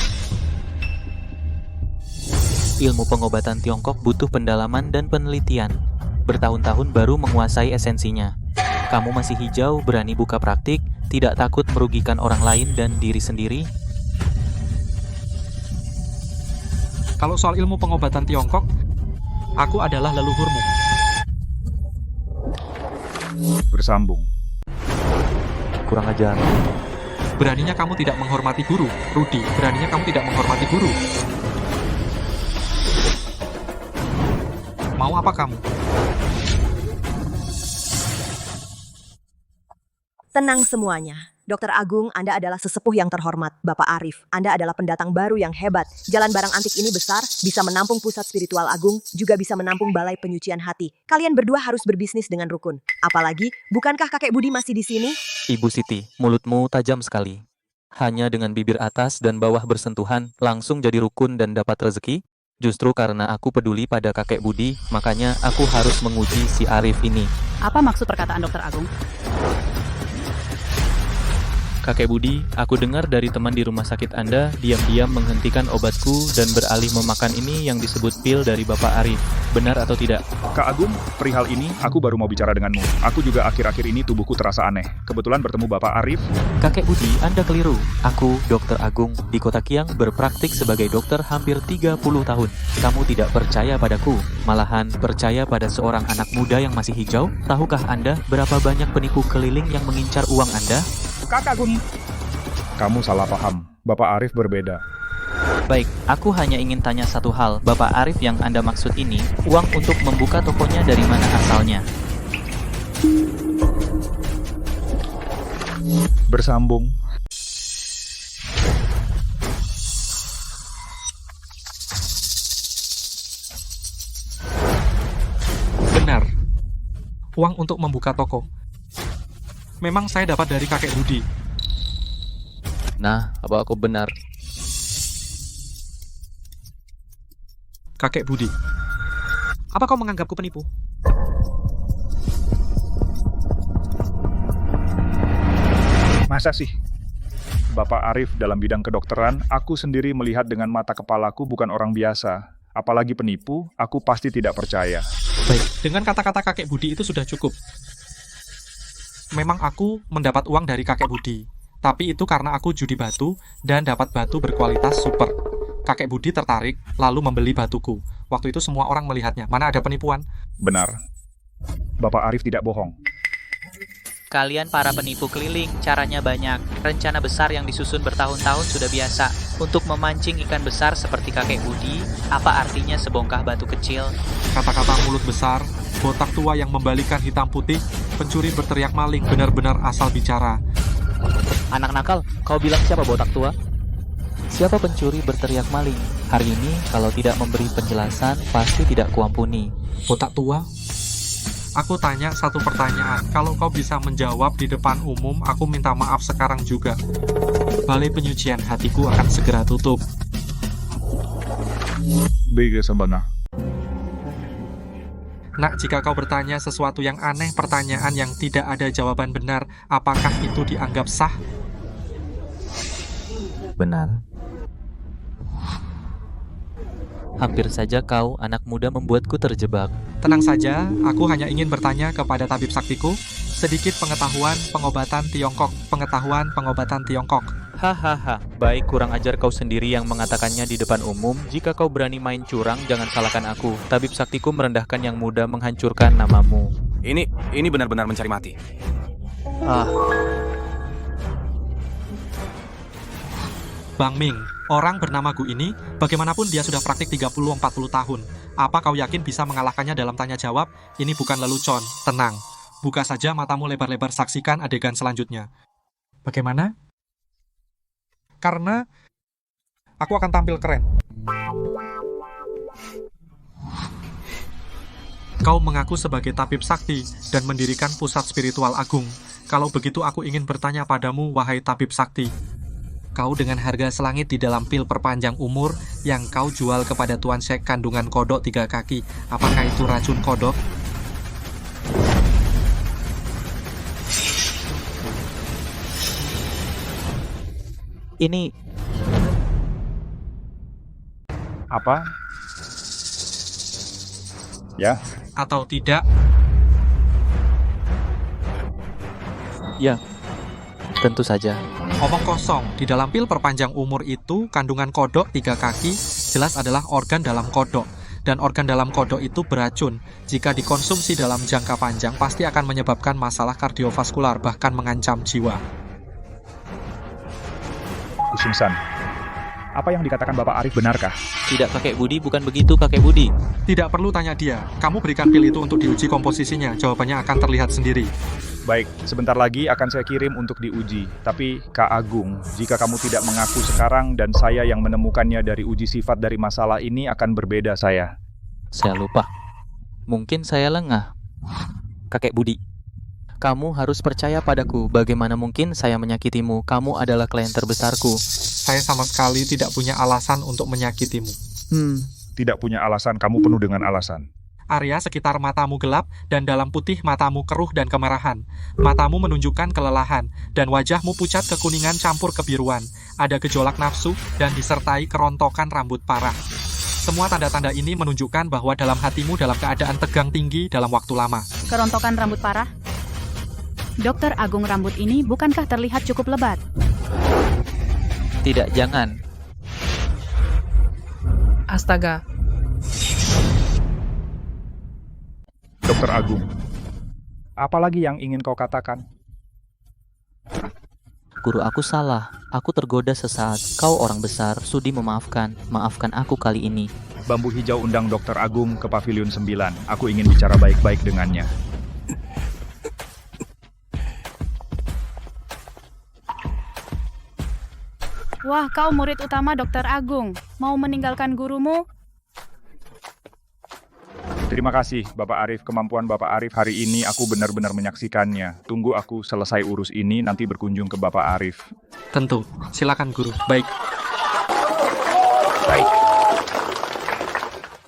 Ilmu pengobatan Tiongkok butuh pendalaman dan penelitian. Bertahun-tahun baru menguasai esensinya. Kamu masih hijau, berani buka praktik, tidak takut merugikan orang lain dan diri sendiri. Kalau soal ilmu pengobatan Tiongkok, aku adalah leluhurmu. Bersambung. Kurang ajar. Beraninya kamu tidak menghormati guru, Rudi. Beraninya kamu tidak menghormati guru. Mau apa kamu? Tenang semuanya. Dokter Agung, Anda adalah sesepuh yang terhormat. Bapak Arif, Anda adalah pendatang baru yang hebat. Jalan barang antik ini besar, bisa menampung pusat spiritual agung, juga bisa menampung balai penyucian hati. Kalian berdua harus berbisnis dengan rukun. Apalagi, bukankah kakek Budi masih di sini? Ibu Siti, mulutmu tajam sekali. Hanya dengan bibir atas dan bawah bersentuhan, langsung jadi rukun dan dapat rezeki? Justru karena aku peduli pada kakek Budi, makanya aku harus menguji si Arif ini. Apa maksud perkataan Dokter Agung? Kakek Budi, aku dengar dari teman di rumah sakit Anda diam-diam menghentikan obatku dan beralih memakan ini yang disebut pil dari Bapak Arif. Benar atau tidak? Kak Agung, perihal ini aku baru mau bicara denganmu. Aku juga akhir-akhir ini tubuhku terasa aneh. Kebetulan bertemu Bapak Arif. Kakek Budi, Anda keliru. Aku, Dr. Agung, di Kota Kiang berpraktik sebagai dokter hampir 30 tahun. Kamu tidak percaya padaku, malahan percaya pada seorang anak muda yang masih hijau? Tahukah Anda berapa banyak penipu keliling yang mengincar uang Anda? Kak Agung. Kamu salah paham. Bapak Arif berbeda. Baik, aku hanya ingin tanya satu hal. Bapak Arif yang Anda maksud ini, uang untuk membuka tokonya dari mana asalnya? Bersambung. Benar. Uang untuk membuka toko. Memang saya dapat dari kakek Budi. Nah, apa aku benar? Kakek Budi. Apa kau menganggapku penipu? Masa sih? Bapak Arif dalam bidang kedokteran, aku sendiri melihat dengan mata kepalaku bukan orang biasa. Apalagi penipu, aku pasti tidak percaya. Baik, dengan kata-kata kakek Budi itu sudah cukup. Memang aku mendapat uang dari kakek Budi, tapi itu karena aku judi batu dan dapat batu berkualitas super. Kakek Budi tertarik, lalu membeli batuku. Waktu itu semua orang melihatnya. Mana ada penipuan? Benar. Bapak Arif tidak bohong. Kalian para penipu keliling, caranya banyak. Rencana besar yang disusun bertahun-tahun sudah biasa. Untuk memancing ikan besar seperti kakek Budi, apa artinya sebongkah batu kecil? Kata-kata mulut besar, botak tua yang membalikan hitam putih, pencuri berteriak maling, benar-benar asal bicara. Anak nakal, kau bilang siapa botak tua? Siapa pencuri berteriak maling? Hari ini, kalau tidak memberi penjelasan, pasti tidak kuampuni. Botak tua? Aku tanya satu pertanyaan. Kalau kau bisa menjawab di depan umum, aku minta maaf sekarang juga. Balai penyucian hatiku akan segera tutup. Bege sembana. Nak, jika kau bertanya sesuatu yang aneh, pertanyaan yang tidak ada jawaban benar, apakah itu dianggap sah? Benar. Hampir saja kau, anak muda, membuatku terjebak. Tenang saja, aku hanya ingin bertanya kepada tabib saktiku, sedikit pengetahuan pengobatan Tiongkok. Hahaha, baik, kurang ajar kau sendiri yang mengatakannya di depan umum. Jika kau berani main curang, jangan salahkan aku. Tabib saktiku merendahkan yang muda, menghancurkan namamu. Ini benar-benar mencari mati. Bang Ming, orang bernama Gu ini, bagaimanapun dia sudah praktik 30-40 tahun. Apa kau yakin bisa mengalahkannya dalam tanya jawab? Ini bukan lelucon, tenang. Buka saja matamu lebar-lebar, saksikan adegan selanjutnya. Bagaimana? Karena aku akan tampil keren. Kau mengaku sebagai tabib sakti dan mendirikan pusat spiritual agung. Kalau begitu aku ingin bertanya padamu, wahai tabib sakti. Kau dengan harga selangit di dalam pil perpanjang umur yang kau jual kepada Tuan Syekh kandungan kodok 3 kaki. Apakah itu racun kodok? Ini... Apa? Ya? Atau tidak? Ya, tentu saja. Omong kosong, di dalam pil perpanjang umur itu, kandungan kodok 3 kaki jelas adalah organ dalam kodok. Dan organ dalam kodok itu beracun. Jika dikonsumsi dalam jangka panjang, pasti akan menyebabkan masalah kardiovaskular, bahkan mengancam jiwa. Kusungsan, apa yang dikatakan Bapak Arif benarkah? Tidak, kakek Budi, bukan begitu, kakek Budi. Tidak perlu tanya dia. Kamu berikan pil itu untuk diuji komposisinya. Jawabannya akan terlihat sendiri. Baik, sebentar lagi akan saya kirim untuk diuji. Tapi, Kak Agung, jika kamu tidak mengaku sekarang dan saya yang menemukannya dari uji sifat dari masalah ini akan berbeda saya. Saya lupa. Mungkin saya lengah. Kakek Budi, kamu harus percaya padaku. Bagaimana mungkin saya menyakitimu? Kamu adalah klien terbesarku. Saya sama sekali tidak punya alasan untuk menyakitimu. Tidak punya alasan, kamu penuh dengan alasan. Area sekitar matamu gelap dan dalam putih matamu keruh dan kemerahan. Matamu menunjukkan kelelahan dan wajahmu pucat kekuningan campur kebiruan. Ada gejolak nafsu dan disertai kerontokan rambut parah. Semua tanda-tanda ini menunjukkan bahwa dalam hatimu dalam keadaan tegang tinggi dalam waktu lama. Kerontokan rambut parah? Dokter Agung, rambut ini bukankah terlihat cukup lebat? Tidak, jangan. Astaga. Dokter Agung, apalagi yang ingin kau katakan? Guru, aku salah. Aku tergoda sesaat. Kau orang besar, sudi memaafkan. Maafkan aku kali ini. Bambu Hijau undang Dokter Agung ke Pavilion 9. Aku ingin bicara baik-baik dengannya. Wah, kau murid utama Dokter Agung. Mau meninggalkan gurumu? Terima kasih, Bapak Arif. Kemampuan Bapak Arif hari ini aku benar-benar menyaksikannya. Tunggu aku selesai urus ini, nanti berkunjung ke Bapak Arif. Tentu. Silakan, Guru. Baik. Baik.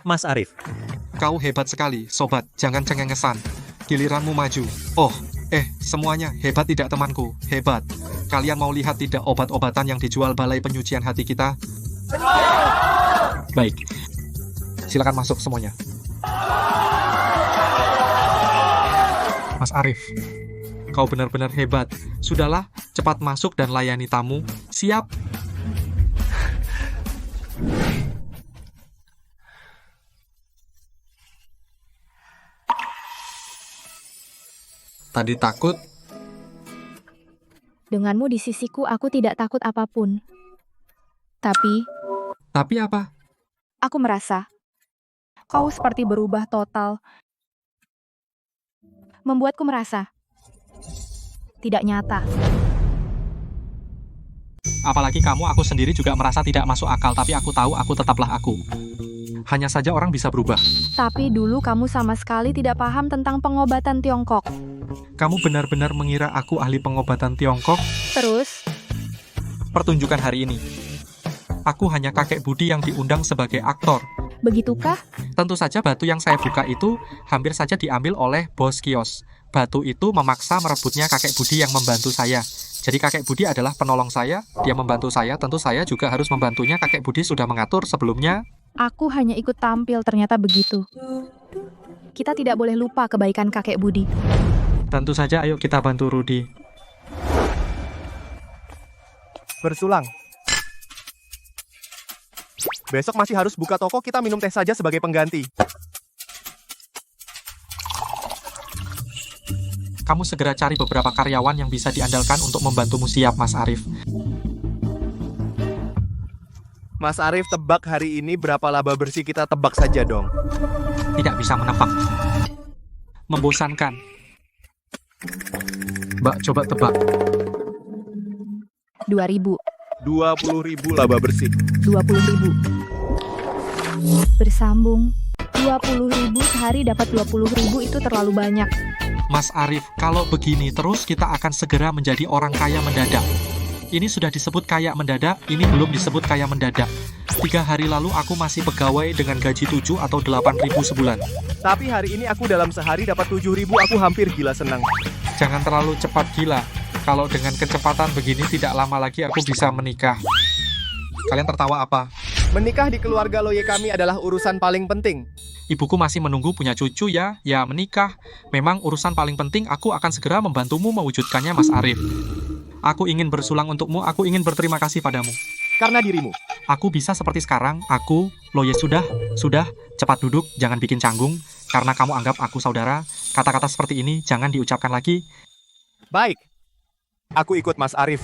Mas Arif. Kau hebat sekali, sobat. Jangan cengengesan. Giliranmu maju. Oh, semuanya. Hebat tidak, temanku? Hebat. Kalian mau lihat tidak obat-obatan yang dijual Balai Penyucian Hati kita? Baik. Silakan masuk semuanya. Mas Arif, kau benar-benar hebat. Sudahlah, cepat masuk dan layani tamu. Siap? Tadi takut? Denganmu di sisiku, aku tidak takut apapun. Tapi apa? Aku merasa kau seperti berubah total. Membuatku merasa tidak nyata. Apalagi kamu, aku sendiri juga merasa tidak masuk akal, tapi aku tahu aku tetaplah aku. Hanya saja orang bisa berubah. Tapi dulu kamu sama sekali tidak paham tentang pengobatan Tiongkok. Kamu benar-benar mengira aku ahli pengobatan Tiongkok? Terus? Pertunjukan hari ini. Aku hanya kakek Budi yang diundang sebagai aktor. Begitukah? Tentu saja batu yang saya buka itu hampir saja diambil oleh bos kios. Batu itu memaksa merebutnya kakek Budi yang membantu saya. Jadi kakek Budi adalah penolong saya, dia membantu saya, tentu saya juga harus membantunya. Kakek Budi sudah mengatur sebelumnya. Aku hanya ikut tampil, ternyata begitu. Kita tidak boleh lupa kebaikan kakek Budi. Tentu saja, ayo kita bantu Rudi. Bersulang. Besok masih harus buka toko, kita minum teh saja sebagai pengganti. Kamu segera cari beberapa karyawan yang bisa diandalkan untuk membantumu. Siap, Mas Arif. Mas Arif, tebak hari ini berapa laba bersih, kita tebak saja dong. Tidak bisa menebak. Membosankan. Mbak, coba tebak. 2.000. 20.000 laba bersih. 20.000. Bersambung. 20.000 sehari dapat 20.000, itu terlalu banyak. Mas Arif, kalau begini terus kita akan segera menjadi orang kaya mendadak. Ini sudah disebut kaya mendadak, ini belum disebut kaya mendadak. 3 hari lalu aku masih pegawai dengan gaji 7 atau 8.000 sebulan. Tapi hari ini aku dalam sehari dapat 7.000, aku hampir gila senang. Jangan terlalu cepat gila. Kalau dengan kecepatan begini tidak lama lagi aku bisa menikah. Kalian tertawa apa? Menikah di keluarga Loye kami adalah urusan paling penting. Ibuku masih menunggu punya cucu ya menikah. Memang urusan paling penting, aku akan segera membantumu mewujudkannya, Mas Arif. Aku ingin bersulang untukmu, aku ingin berterima kasih padamu. Karena dirimu. Aku bisa seperti sekarang, aku, Loye sudah, cepat duduk, jangan bikin canggung. Karena kamu anggap aku saudara, kata-kata seperti ini jangan diucapkan lagi. Baik, aku ikut Mas Arif.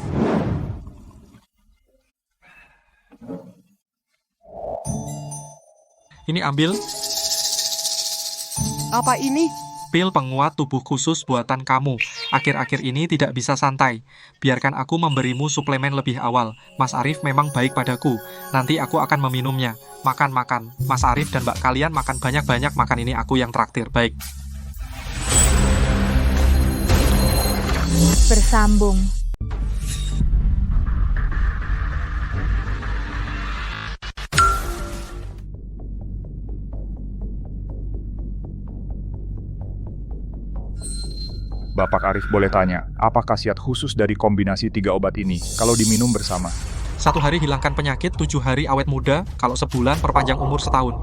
Ini ambil. Apa ini? Pil penguat tubuh khusus buatan kamu. Akhir-akhir ini tidak bisa santai. Biarkan aku memberimu suplemen lebih awal. Mas Arif memang baik padaku. Nanti aku akan meminumnya. Makan. Mas Arif dan Mbak kalian makan banyak-banyak. Makan ini aku yang traktir. Baik. Bersambung. Bapak Arif boleh tanya, apa khasiat khusus dari kombinasi 3 obat ini kalau diminum bersama? 1 hari hilangkan penyakit, 7 hari awet muda, kalau sebulan perpanjang umur setahun.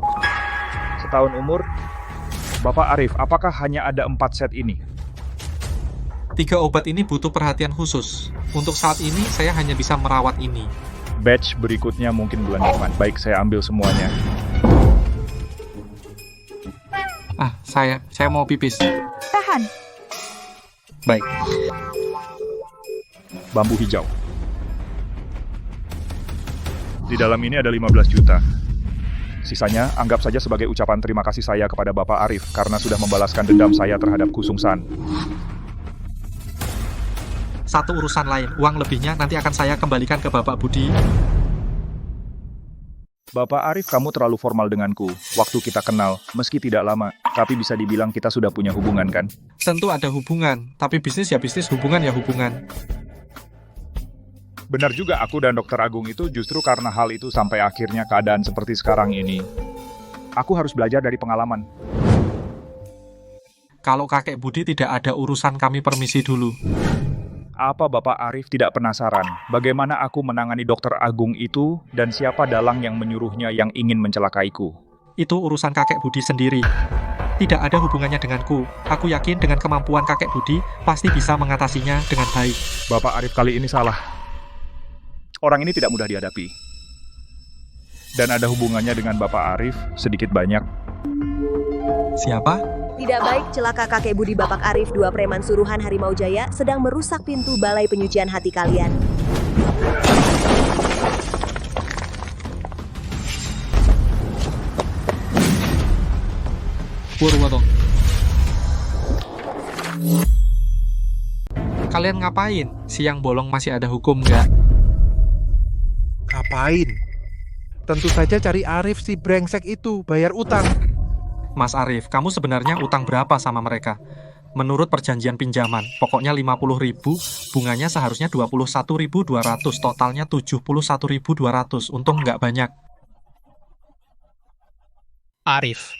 Setahun umur? Bapak Arif, apakah hanya ada 4 set ini? 3 obat ini butuh perhatian khusus. Untuk saat ini, saya hanya bisa merawat ini. Batch berikutnya mungkin bulan depan. Baik, saya ambil semuanya. Saya mau pipis. Tahan. Baik. Bambu hijau. Di dalam ini ada 15 juta. Sisanya, anggap saja sebagai ucapan terima kasih saya kepada Bapak Arif karena sudah membalaskan dendam saya terhadap Kusung San. Satu urusan lain, uang lebihnya nanti akan saya kembalikan ke Bapak Budi. Bapak Arif, kamu terlalu formal denganku. Waktu kita kenal, meski tidak lama, tapi bisa dibilang kita sudah punya hubungan, kan? Tentu ada hubungan, tapi bisnis ya bisnis, hubungan ya hubungan. Benar juga, aku dan Dr. Agung itu justru karena hal itu sampai akhirnya keadaan seperti sekarang ini. Aku harus belajar dari pengalaman. Kalau kakek Budi tidak ada urusan, kami permisi dulu. Apa Bapak Arif tidak penasaran bagaimana aku menangani Dr. Agung itu dan siapa dalang yang menyuruhnya yang ingin mencelakaiku? Itu urusan kakek Budi sendiri. Tidak ada hubungannya denganku. Aku yakin dengan kemampuan kakek Budi pasti bisa mengatasinya dengan baik. Bapak Arif kali ini salah. Orang ini tidak mudah dihadapi. Dan ada hubungannya dengan Bapak Arif sedikit banyak. Siapa? Tidak baik celaka kakek Budi Bapak Arif, 2 preman suruhan Harimau Jaya sedang merusak pintu balai penyucian hati kalian. Purwoto. Kalian ngapain? Siang bolong masih ada hukum nggak? Ngapain? Tentu saja cari Arif si brengsek itu, bayar utang. Mas Arif, kamu sebenarnya utang berapa sama mereka? Menurut perjanjian pinjaman, pokoknya 50.000, bunganya seharusnya 21.200, totalnya 71.200. Untung nggak banyak. Arif.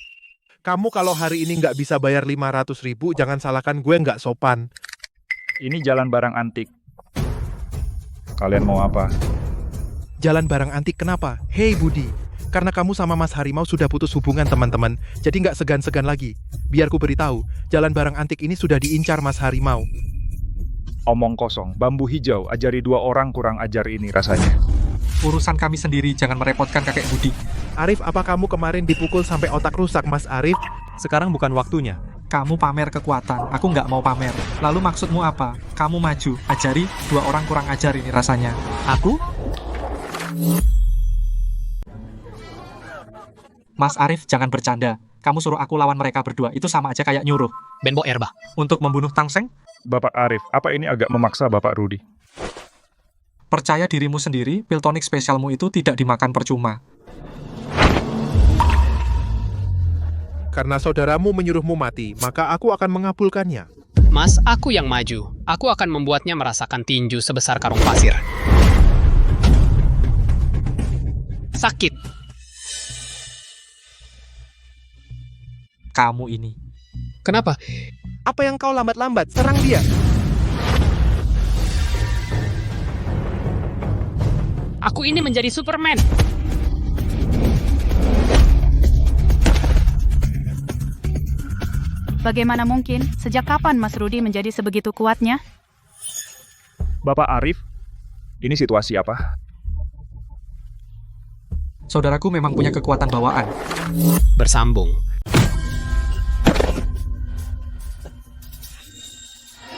Kamu kalau hari ini nggak bisa bayar 500.000, jangan salahkan gue nggak sopan. Ini jalan barang antik. Kalian mau apa? Jalan barang antik kenapa? Hei Budi. Karena kamu sama Mas Harimau sudah putus hubungan teman-teman, jadi nggak segan-segan lagi. Biar ku beritahu, jalan barang antik ini sudah diincar Mas Harimau. Omong kosong, bambu hijau, ajari 2 orang kurang ajar ini rasanya. Urusan kami sendiri, jangan merepotkan kakek Budi. Arif, apa kamu kemarin dipukul sampai otak rusak, Mas Arif? Sekarang bukan waktunya. Kamu pamer kekuatan, aku nggak mau pamer. Lalu maksudmu apa? Kamu maju, ajari 2 orang kurang ajar ini rasanya. Aku? Mas Arif, jangan bercanda. Kamu suruh aku lawan mereka berdua, itu sama aja kayak nyuruh. Benbo Erba. Untuk membunuh Tangseng? Bapak Arif, apa ini agak memaksa Bapak Rudi? Percaya dirimu sendiri, pil tonik spesialmu itu tidak dimakan percuma. Karena saudaramu menyuruhmu mati, maka aku akan mengabulkannya. Mas, aku yang maju. Aku akan membuatnya merasakan tinju sebesar karung pasir. Sakit. Kamu ini. Kenapa? Apa yang kau lambat-lambat? Serang dia. Aku ini menjadi Superman. Bagaimana mungkin? Sejak kapan Mas Rudi menjadi sebegitu kuatnya? Bapak Arif, ini situasi apa? Saudaraku memang punya kekuatan bawaan. Bersambung.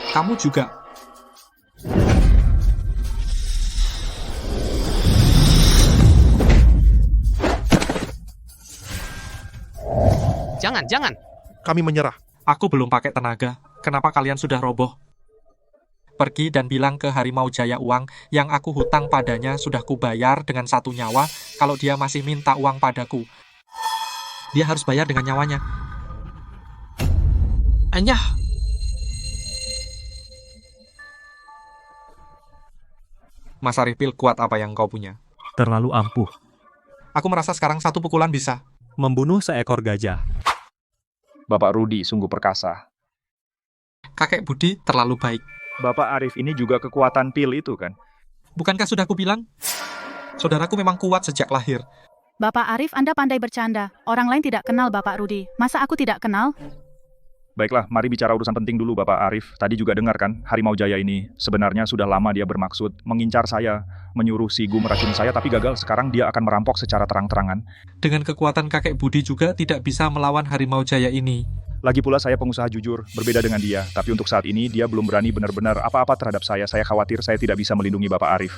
Kamu juga. Jangan. Kami menyerah. Aku belum pakai tenaga. Kenapa kalian sudah roboh? Pergi dan bilang ke Harimau Jaya uang yang aku hutang padanya sudah kubayar dengan 1 nyawa kalau dia masih minta uang padaku. Dia harus bayar dengan nyawanya. Anyah. Mas Arifil, kuat apa yang kau punya? Terlalu ampuh. Aku merasa sekarang 1 pukulan bisa. Membunuh seekor gajah. Bapak Rudi sungguh perkasa. Kakek Budi terlalu baik. Bapak Arif ini juga kekuatan pil itu kan? Bukankah sudah aku bilang? Saudaraku memang kuat sejak lahir. Bapak Arif, Anda pandai bercanda. Orang lain tidak kenal Bapak Rudi. Masa aku tidak kenal? Baiklah, mari bicara urusan penting dulu Bapak Arif. Tadi juga dengar kan, Harimau Jaya ini sebenarnya sudah lama dia bermaksud mengincar saya, menyuruh si Gu meracuni saya, tapi gagal. Sekarang dia akan merampok secara terang-terangan. Dengan kekuatan kakek Budi juga tidak bisa melawan Harimau Jaya ini. Lagi pula saya pengusaha jujur, berbeda dengan dia. Tapi untuk saat ini dia belum berani benar-benar apa-apa terhadap saya. Saya khawatir saya tidak bisa melindungi Bapak Arif.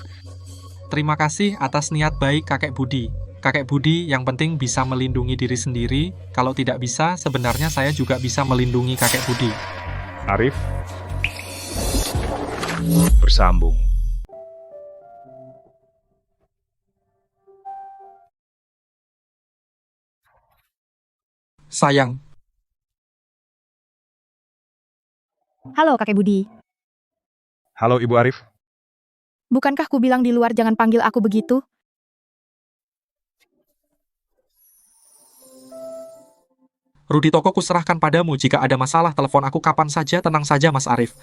Terima kasih atas niat baik kakek Budi. Kakek Budi yang penting bisa melindungi diri sendiri. Kalau tidak bisa, sebenarnya saya juga bisa melindungi kakek Budi. Arif, bersambung. Sayang. Halo kakek Budi. Halo Ibu Arif. Bukankah ku bilang di luar jangan panggil aku begitu? Rudi toko kuserahkan padamu. Jika ada masalah, telepon aku kapan saja. Tenang saja, Mas Arif.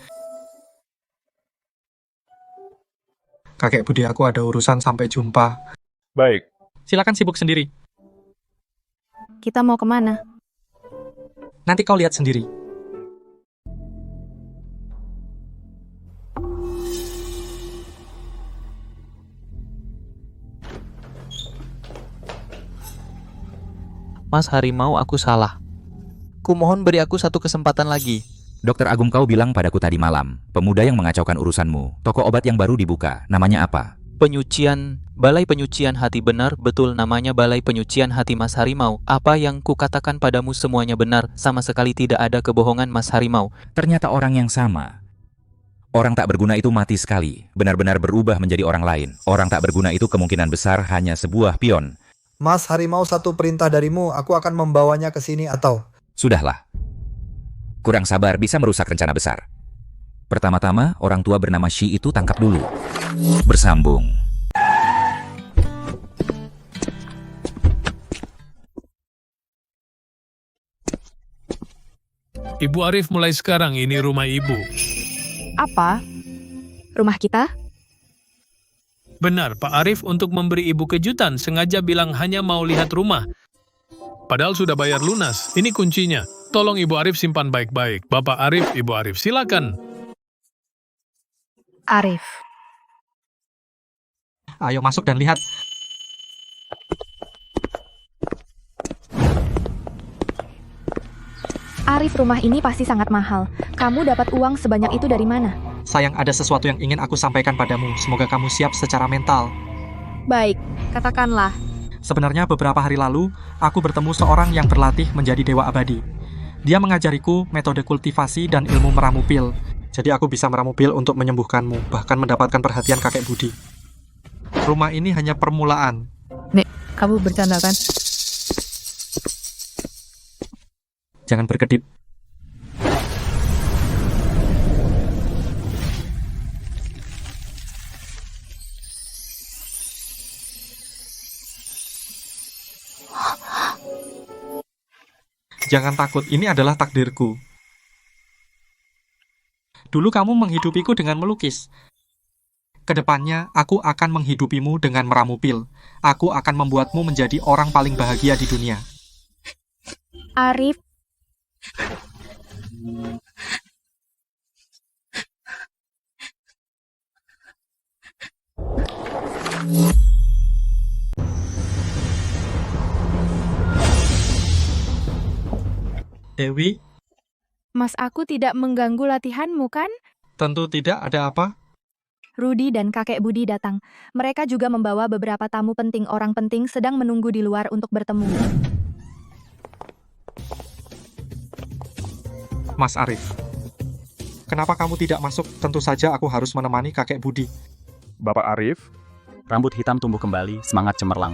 Kakek Budi, aku ada urusan. Sampai jumpa. Baik. Silakan sibuk sendiri. Kita mau kemana? Nanti kau lihat sendiri. Mas Harimau, aku salah. Kumohon beri aku satu kesempatan lagi. Dokter Agung, kau bilang padaku tadi malam, pemuda yang mengacaukan urusanmu. Toko obat yang baru dibuka, namanya apa? Balai Penyucian Hati. Benar, betul namanya Balai Penyucian Hati Mas Harimau. Apa yang kukatakan padamu semuanya benar, sama sekali tidak ada kebohongan Mas Harimau. Ternyata orang yang sama. Orang tak berguna itu mati sekali, benar-benar berubah menjadi orang lain. Orang tak berguna itu kemungkinan besar hanya sebuah pion. Mas Harimau, satu perintah darimu, aku akan membawanya ke sini atau... Sudahlah. Kurang sabar bisa merusak rencana besar. Pertama-tama, orang tua bernama Shi itu tangkap dulu. Bersambung. Ibu Arif, mulai sekarang ini rumah ibu. Apa? Rumah kita? Benar, Pak Arif untuk memberi ibu kejutan sengaja bilang hanya mau lihat rumah. Padahal sudah bayar lunas. Ini kuncinya. Tolong Ibu Arif simpan baik-baik. Bapak Arif, Ibu Arif, silakan. Arif. Ayo masuk dan lihat. Arif, rumah ini pasti sangat mahal. Kamu dapat uang sebanyak itu dari mana? Sayang, ada sesuatu yang ingin aku sampaikan padamu. Semoga kamu siap secara mental. Baik, katakanlah. Sebenarnya beberapa hari lalu, aku bertemu seorang yang berlatih menjadi dewa abadi. Dia mengajariku metode kultivasi dan ilmu meramu pil. Jadi aku bisa meramu pil untuk menyembuhkanmu, bahkan mendapatkan perhatian kakek Budi. Rumah ini hanya permulaan. Nek, kamu bercanda kan? Jangan berkedip. Jangan takut, ini adalah takdirku. Dulu kamu menghidupiku dengan melukis. Kedepannya, aku akan menghidupimu dengan meramu pil. Aku akan membuatmu menjadi orang paling bahagia di dunia. Arif. Dewi? Mas, aku tidak mengganggu latihanmu kan? Tentu tidak, ada apa? Rudi dan kakek Budi datang. Mereka juga membawa beberapa tamu penting. Orang penting sedang menunggu di luar untuk bertemu. Mas Arif, kenapa kamu tidak masuk? Tentu saja aku harus menemani kakek Budi. Bapak Arif? Rambut hitam tumbuh kembali, semangat cemerlang.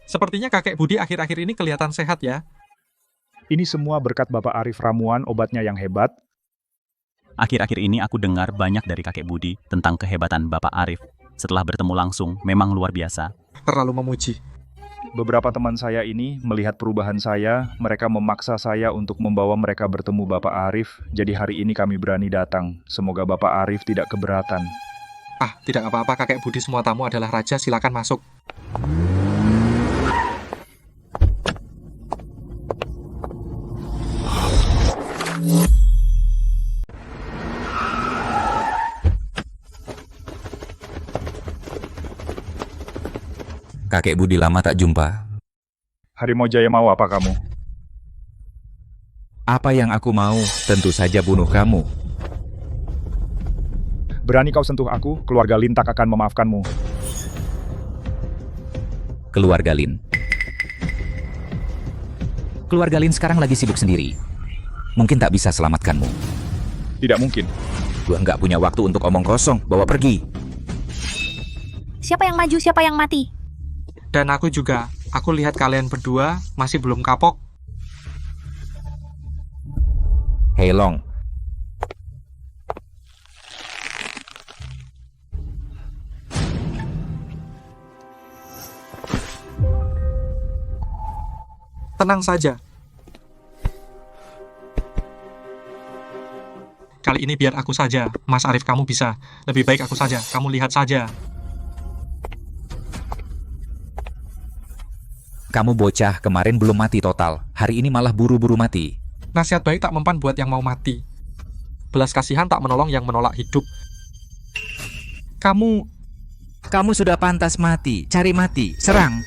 Sepertinya kakek Budi akhir-akhir ini kelihatan sehat ya. Ini semua berkat Bapak Arif ramuan obatnya yang hebat. Akhir-akhir ini aku dengar banyak dari kakek Budi tentang kehebatan Bapak Arif. Setelah bertemu langsung, memang luar biasa. Terlalu memuji. Beberapa teman saya ini melihat perubahan saya, mereka memaksa saya untuk membawa mereka bertemu Bapak Arif, jadi hari ini kami berani datang. Semoga Bapak Arif tidak keberatan. Ah, tidak apa-apa kakek Budi, semua tamu adalah raja, silakan masuk. Kakek Budi, lama tak jumpa. Harimau Jaya mau apa kamu? Apa yang aku mau? Tentu saja bunuh kamu. Berani kau sentuh aku, keluarga Lin tak akan memaafkanmu. Keluarga Lin. Keluarga Lin sekarang lagi sibuk sendiri. Mungkin tak bisa selamatkanmu. Tidak mungkin. Gua nggak punya waktu untuk omong kosong, bawa pergi. Siapa yang maju, siapa yang mati? Dan aku juga. Aku lihat kalian berdua masih belum kapok. Hei Long. Tenang saja. Kali ini biar aku saja. Mas Arif, kamu bisa. Lebih baik aku saja. Kamu lihat saja. Kamu bocah, kemarin belum mati total. Hari ini malah buru-buru mati. Nasihat baik tak mempan buat yang mau mati. Belas kasihan tak menolong yang menolak hidup. Kamu sudah pantas mati. Cari mati. Serang.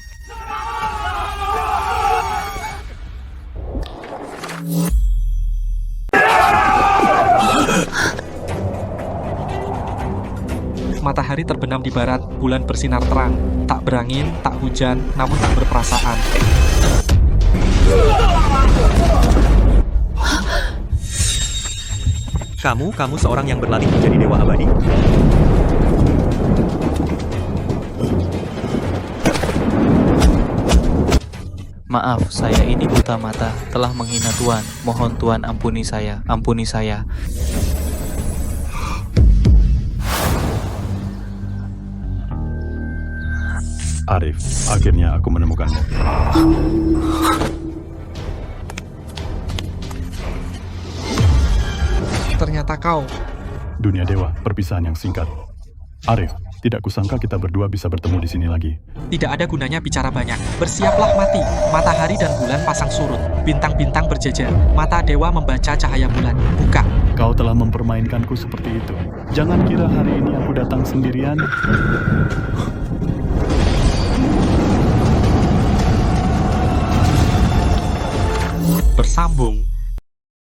Matahari terbenam di barat, bulan bersinar terang. Tak berangin, tak hujan, namun tak berperasaan. Kamu seorang yang berlatih menjadi dewa abadi? Maaf, saya ini buta mata, telah menghina Tuan. Mohon Tuan ampuni saya, ampuni saya. Arif, akhirnya aku menemukanmu. Ternyata kau. Dunia dewa, perpisahan yang singkat. Arif, tidak kusangka kita berdua bisa bertemu di sini lagi. Tidak ada gunanya bicara banyak. Bersiaplah mati. Matahari dan bulan pasang surut. Bintang-bintang berjejer. Mata dewa membaca cahaya bulan. Buka. Kau telah mempermainkanku seperti itu. Jangan kira hari ini aku datang sendirian. Bersambung